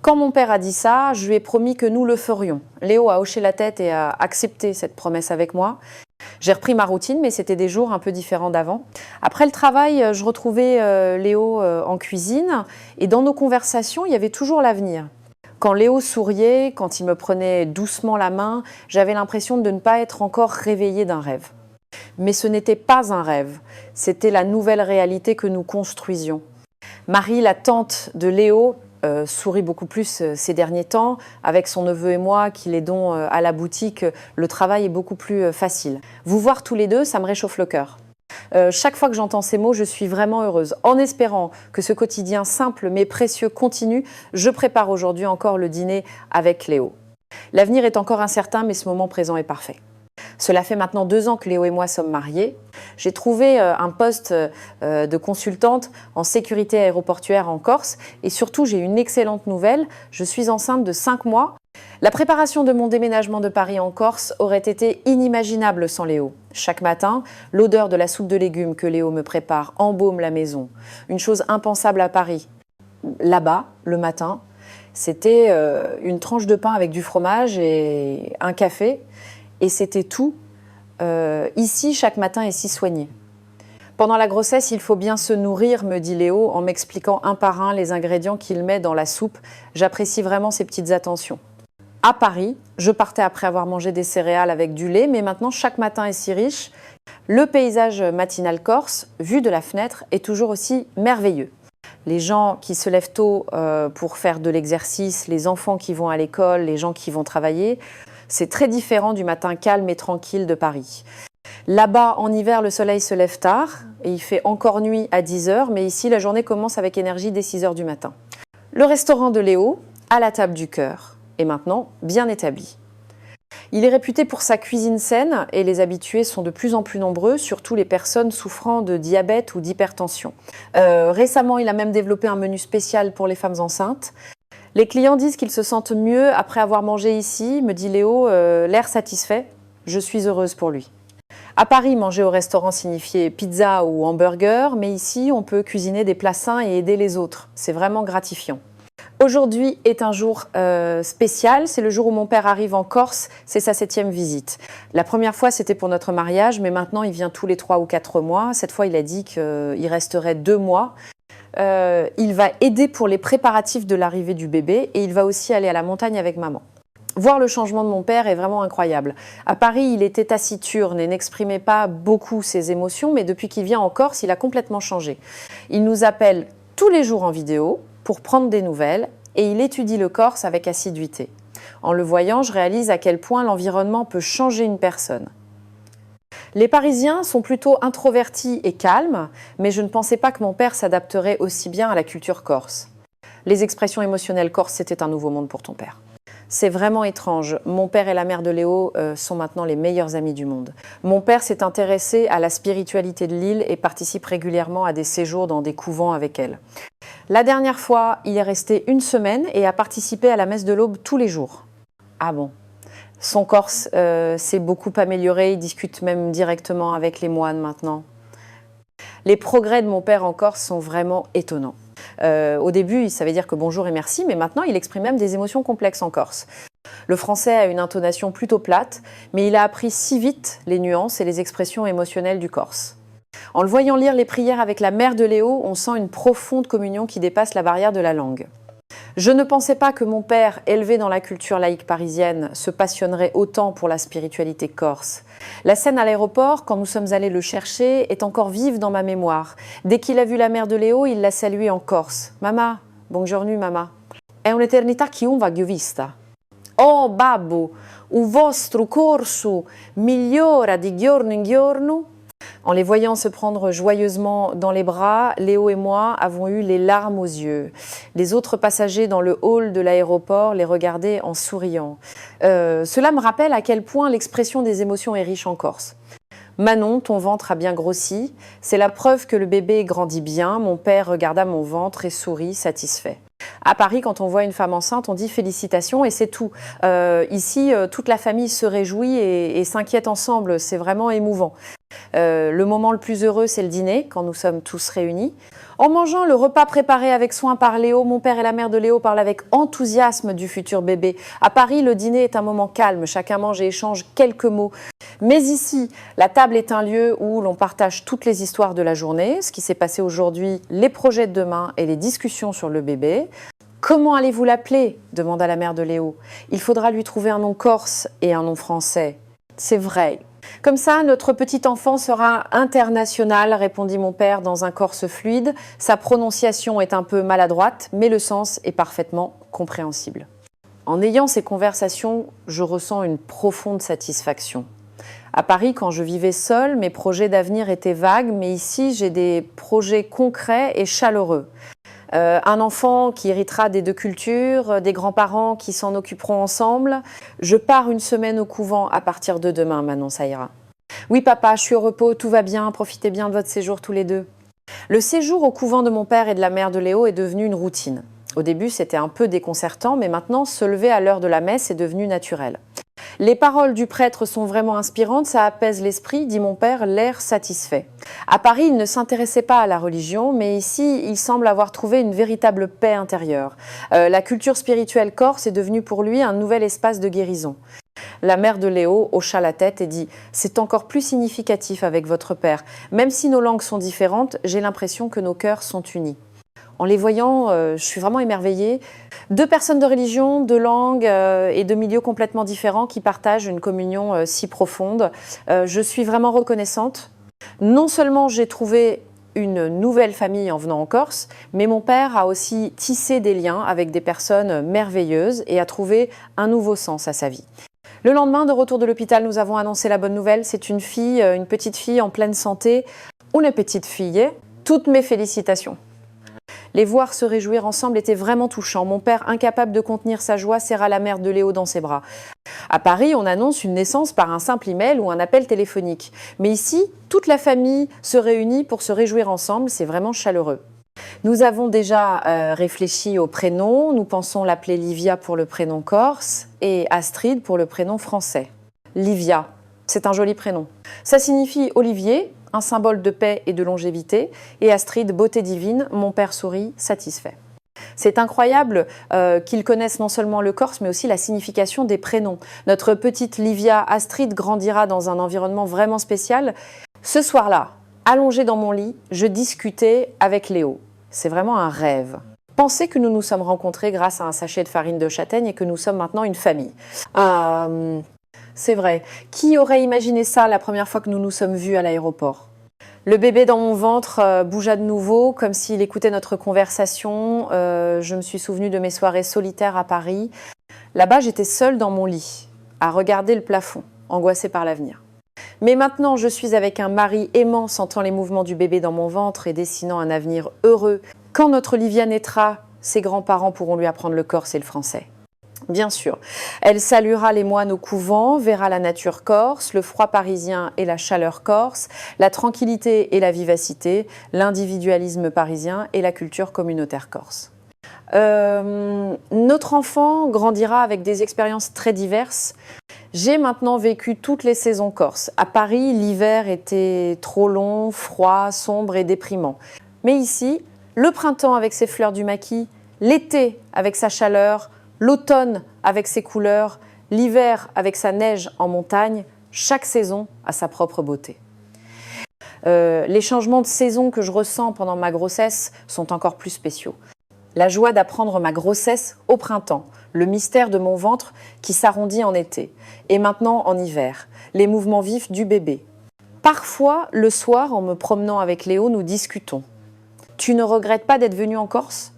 Quand mon père a dit ça, je lui ai promis que nous le ferions. Léo a hoché la tête et a accepté cette promesse avec moi. J'ai repris ma routine, mais c'était des jours un peu différents d'avant. Après le travail, je retrouvais Léo en cuisine et dans nos conversations, il y avait toujours l'avenir. Quand Léo souriait, quand il me prenait doucement la main, j'avais l'impression de ne pas être encore réveillée d'un rêve. Mais ce n'était pas un rêve, c'était la nouvelle réalité que nous construisions. Marie, la tante de Léo, sourit beaucoup plus ces derniers temps. Avec son neveu et moi qui l'aidons à la boutique, le travail est beaucoup plus facile. Vous voir tous les deux, ça me réchauffe le cœur. Chaque fois que j'entends ces mots, je suis vraiment heureuse. En espérant que ce quotidien simple mais précieux continue, je prépare aujourd'hui encore le dîner avec Léo. L'avenir est encore incertain, mais ce moment présent est parfait. Cela fait maintenant 2 ans que Léo et moi sommes mariés. J'ai trouvé un poste de consultante en sécurité aéroportuaire en Corse et surtout j'ai une excellente nouvelle, je suis enceinte de 5 mois. La préparation de mon déménagement de Paris en Corse aurait été inimaginable sans Léo. Chaque matin, l'odeur de la soupe de légumes que Léo me prépare embaume la maison. Une chose impensable à Paris. Là-bas, le matin, c'était une tranche de pain avec du fromage et un café. Et c'était tout. Ici, chaque matin est si soigné. Pendant la grossesse, il faut bien se nourrir, me dit Léo, en m'expliquant un par un les ingrédients qu'il met dans la soupe. J'apprécie vraiment ces petites attentions. À Paris, je partais après avoir mangé des céréales avec du lait, mais maintenant, chaque matin est si riche. Le paysage matinal corse, vu de la fenêtre, est toujours aussi merveilleux. Les gens qui se lèvent tôt pour faire de l'exercice, les enfants qui vont à l'école, les gens qui vont travailler, c'est très différent du matin calme et tranquille de Paris. Là-bas, en hiver, le soleil se lève tard et il fait encore nuit à 10 h, mais ici, la journée commence avec énergie dès 6 h du matin. Le restaurant de Léo, à la table du cœur, est maintenant bien établi. Il est réputé pour sa cuisine saine et les habitués sont de plus en plus nombreux, surtout les personnes souffrant de diabète ou d'hypertension. Récemment, il a même développé un menu spécial pour les femmes enceintes. Les clients disent qu'ils se sentent mieux après avoir mangé ici, me dit Léo, l'air satisfait. Je suis heureuse pour lui. À Paris, manger au restaurant signifiait pizza ou hamburger, mais ici, on peut cuisiner des plats sains et aider les autres. C'est vraiment gratifiant. Aujourd'hui est un jour spécial, c'est le jour où mon père arrive en Corse, c'est sa 7e visite. La première fois c'était pour notre mariage, mais maintenant il vient tous les 3 ou 4 mois. Cette fois il a dit qu'il resterait 2 mois. Il va aider pour les préparatifs de l'arrivée du bébé et il va aussi aller à la montagne avec maman. Voir le changement de mon père est vraiment incroyable. À Paris, il était taciturne et n'exprimait pas beaucoup ses émotions, mais depuis qu'il vient en Corse, il a complètement changé. Il nous appelle tous les jours en vidéo pour prendre des nouvelles et il étudie le Corse avec assiduité. En le voyant, je réalise à quel point l'environnement peut changer une personne. Les Parisiens sont plutôt introvertis et calmes, mais je ne pensais pas que mon père s'adapterait aussi bien à la culture corse. Les expressions émotionnelles corses, c'était un nouveau monde pour ton père. C'est vraiment étrange. Mon père et la mère de Léo sont maintenant les meilleurs amis du monde. Mon père s'est intéressé à la spiritualité de l'île et participe régulièrement à des séjours dans des couvents avec elle. La dernière fois, il est resté 1 semaine et a participé à la messe de l'aube tous les jours. Ah bon? Son corse s'est beaucoup amélioré, il discute même directement avec les moines maintenant. Les progrès de mon père en Corse sont vraiment étonnants. Au début, il savait dire que bonjour et merci, mais maintenant, il exprime même des émotions complexes en Corse. Le français a une intonation plutôt plate, mais il a appris si vite les nuances et les expressions émotionnelles du Corse. En le voyant lire les prières avec la mère de Léo, on sent une profonde communion qui dépasse la barrière de la langue. Je ne pensais pas que mon père, élevé dans la culture laïque parisienne, se passionnerait autant pour la spiritualité corse. La scène à l'aéroport, quand nous sommes allés le chercher, est encore vive dans ma mémoire. Dès qu'il a vu la mère de Léo, il l'a saluée en corse. « Mamma, buongiorno mamma. È un'eternità che un va vista. Oh babbo, il vostro corso migliora di giorno in giorno ?» En les voyant se prendre joyeusement dans les bras, Léo et moi avons eu les larmes aux yeux. Les autres passagers dans le hall de l'aéroport les regardaient en souriant. Cela me rappelle à quel point l'expression des émotions est riche en Corse. Manon, ton ventre a bien grossi. C'est la preuve que le bébé grandit bien. Mon père regarda mon ventre et sourit, satisfait. À Paris, quand on voit une femme enceinte, on dit félicitations et c'est tout. Ici, toute la famille se réjouit et s'inquiète ensemble. C'est vraiment émouvant. Le moment le plus heureux, c'est le dîner, quand nous sommes tous réunis. En mangeant le repas préparé avec soin par Léo, mon père et la mère de Léo parlent avec enthousiasme du futur bébé. À Paris, le dîner est un moment calme, chacun mange et échange quelques mots. Mais ici, la table est un lieu où l'on partage toutes les histoires de la journée, ce qui s'est passé aujourd'hui, les projets de demain et les discussions sur le bébé. « Comment allez-vous l'appeler » demanda la mère de Léo. « Il faudra lui trouver un nom corse et un nom français. »« C'est vrai. » « Comme ça, notre petit enfant sera international, répondit mon père dans un corse fluide. Sa prononciation est un peu maladroite, mais le sens est parfaitement compréhensible. En ayant ces conversations, je ressens une profonde satisfaction. À Paris, quand je vivais seule, mes projets d'avenir étaient vagues, mais ici, j'ai des projets concrets et chaleureux. Un enfant qui héritera des 2 cultures, des grands-parents qui s'en occuperont ensemble. Je pars 1 semaine au couvent à partir de demain, Manon, ça ira. Oui, papa, je suis au repos, tout va bien, profitez bien de votre séjour tous les 2. Le séjour au couvent de mon père et de la mère de Léo est devenu une routine. Au début, c'était un peu déconcertant, mais maintenant, se lever à l'heure de la messe est devenu naturel. Les paroles du prêtre sont vraiment inspirantes, ça apaise l'esprit, dit mon père, l'air satisfait. À Paris, il ne s'intéressait pas à la religion, mais ici, il semble avoir trouvé une véritable paix intérieure. La culture spirituelle corse est devenue pour lui un nouvel espace de guérison. La mère de Léo hocha la tête et dit « C'est encore plus significatif avec votre père. Même si nos langues sont différentes, j'ai l'impression que nos cœurs sont unis. » En les voyant, je suis vraiment émerveillée. 2 personnes de religion, de langue et de milieux complètement différents qui partagent une communion si profonde. Je suis vraiment reconnaissante. Non seulement j'ai trouvé une nouvelle famille en venant en Corse, mais mon père a aussi tissé des liens avec des personnes merveilleuses et a trouvé un nouveau sens à sa vie. Le lendemain, de retour de l'hôpital, nous avons annoncé la bonne nouvelle. C'est une fille, une petite fille en pleine santé. Une petite fille. Toutes mes félicitations. Les voir se réjouir ensemble était vraiment touchant. Mon père, incapable de contenir sa joie, serra la mère de Léo dans ses bras. À Paris, on annonce une naissance par un simple email ou un appel téléphonique. Mais ici, toute la famille se réunit pour se réjouir ensemble. C'est vraiment chaleureux. Nous avons déjà réfléchi au prénom. Nous pensons l'appeler Livia pour le prénom corse et Astrid pour le prénom français. Livia, C'est un joli prénom. Ça signifie Olivier, un symbole de paix et de longévité, et Astrid, beauté divine, mon père sourit, satisfait. C'est incroyable qu'ils connaissent non seulement le corse, mais aussi la signification des prénoms. Notre petite Livia Astrid grandira dans un environnement vraiment spécial. Ce soir-là, allongée dans mon lit, je discutais avec Léo. C'est vraiment un rêve. Pensez que nous nous sommes rencontrés grâce à un sachet de farine de châtaigne et que nous sommes maintenant une famille. C'est vrai. Qui aurait imaginé ça la première fois que nous nous sommes vus à l'aéroport ? Le bébé dans mon ventre bougea de nouveau, comme s'il écoutait notre conversation. Je me suis souvenue de mes soirées solitaires à Paris. Là-bas, j'étais seule dans mon lit, à regarder le plafond, angoissée par l'avenir. Mais maintenant, je suis avec un mari aimant, sentant les mouvements du bébé dans mon ventre et dessinant un avenir heureux. Quand notre Olivia naîtra, ses grands-parents pourront lui apprendre le corse et le français. Bien sûr, elle saluera les moines au couvent, verra la nature corse, le froid parisien et la chaleur corse, la tranquillité et la vivacité, l'individualisme parisien et la culture communautaire corse. Notre enfant grandira avec des expériences très diverses. J'ai maintenant vécu toutes les saisons corse. À Paris, l'hiver était trop long, froid, sombre et déprimant. Mais ici, le printemps avec ses fleurs du maquis, l'été avec sa chaleur, l'automne avec ses couleurs, l'hiver avec sa neige en montagne, chaque saison a sa propre beauté. Les changements de saison que je ressens pendant ma grossesse sont encore plus spéciaux. La joie d'apprendre ma grossesse au printemps, le mystère de mon ventre qui s'arrondit en été, et maintenant en hiver, les mouvements vifs du bébé. Parfois, le soir, en me promenant avec Léo, nous discutons. « Tu ne regrettes pas d'être venu en Corse ?»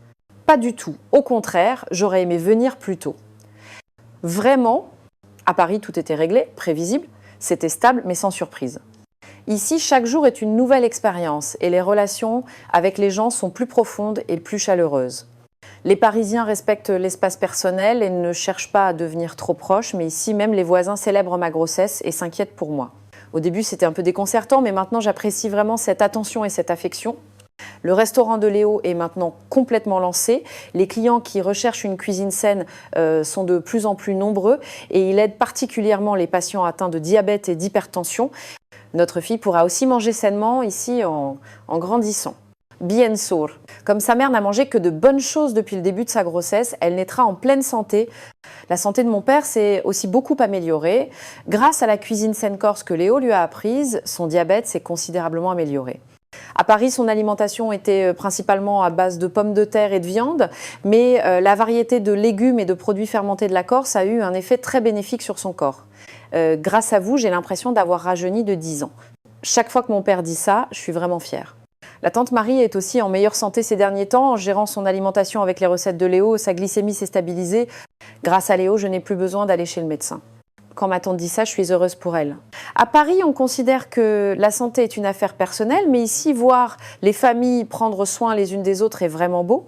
Pas du tout. Au contraire, j'aurais aimé venir plus tôt. Vraiment, à Paris, tout était réglé, prévisible, c'était stable, mais sans surprise. Ici, chaque jour est une nouvelle expérience et les relations avec les gens sont plus profondes et plus chaleureuses. Les Parisiens respectent l'espace personnel et ne cherchent pas à devenir trop proches, mais ici, même les voisins célèbrent ma grossesse et s'inquiètent pour moi. Au début, c'était un peu déconcertant, mais maintenant, j'apprécie vraiment cette attention et cette affection. Le restaurant de Léo est maintenant complètement lancé. Les clients qui recherchent une cuisine saine sont de plus en plus nombreux et il aide particulièrement les patients atteints de diabète et d'hypertension. Notre fille pourra aussi manger sainement ici en grandissant. Bien sûr. Comme sa mère n'a mangé que de bonnes choses depuis le début de sa grossesse, elle naîtra en pleine santé. La santé de mon père s'est aussi beaucoup améliorée. Grâce à la cuisine saine corse que Léo lui a apprise, son diabète s'est considérablement amélioré. À Paris, son alimentation était principalement à base de pommes de terre et de viande, mais la variété de légumes et de produits fermentés de la Corse a eu un effet très bénéfique sur son corps. Grâce à vous, j'ai l'impression d'avoir rajeuni de 10 ans. Chaque fois que mon père dit ça, je suis vraiment fière. La tante Marie est aussi en meilleure santé ces derniers temps. En gérant son alimentation avec les recettes de Léo, sa glycémie s'est stabilisée. Grâce à Léo, je n'ai plus besoin d'aller chez le médecin. Quand ma tante dit ça, je suis heureuse pour elle. À Paris, on considère que la santé est une affaire personnelle, mais ici, voir les familles prendre soin les unes des autres est vraiment beau.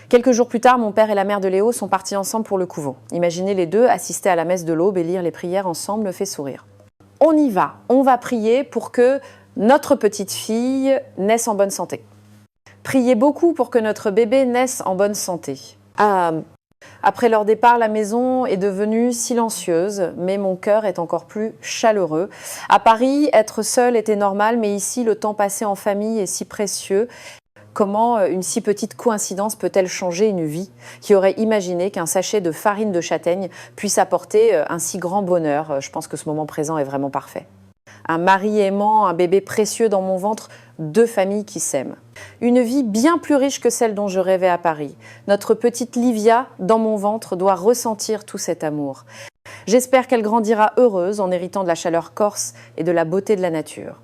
Quelques jours plus tard, mon père et la mère de Léo sont partis ensemble pour le couvent. Imaginez les deux assister à la messe de l'aube et lire les prières ensemble me fait sourire. On y va, on va prier pour que notre petite fille naisse en bonne santé. Priez beaucoup pour que notre bébé naisse en bonne santé. Après leur départ, la maison est devenue silencieuse, mais mon cœur est encore plus chaleureux. À Paris, être seul était normal, mais ici, le temps passé en famille est si précieux. Comment une si petite coïncidence peut-elle changer une vie? Qui aurait imaginé qu'un sachet de farine de châtaigne puisse apporter un si grand bonheur? Je pense que ce moment présent est vraiment parfait. Un mari aimant, un bébé précieux dans mon ventre, deux familles qui s'aiment. Une vie bien plus riche que celle dont je rêvais à Paris. Notre petite Livia, dans mon ventre, doit ressentir tout cet amour. J'espère qu'elle grandira heureuse en héritant de la chaleur corse et de la beauté de la nature.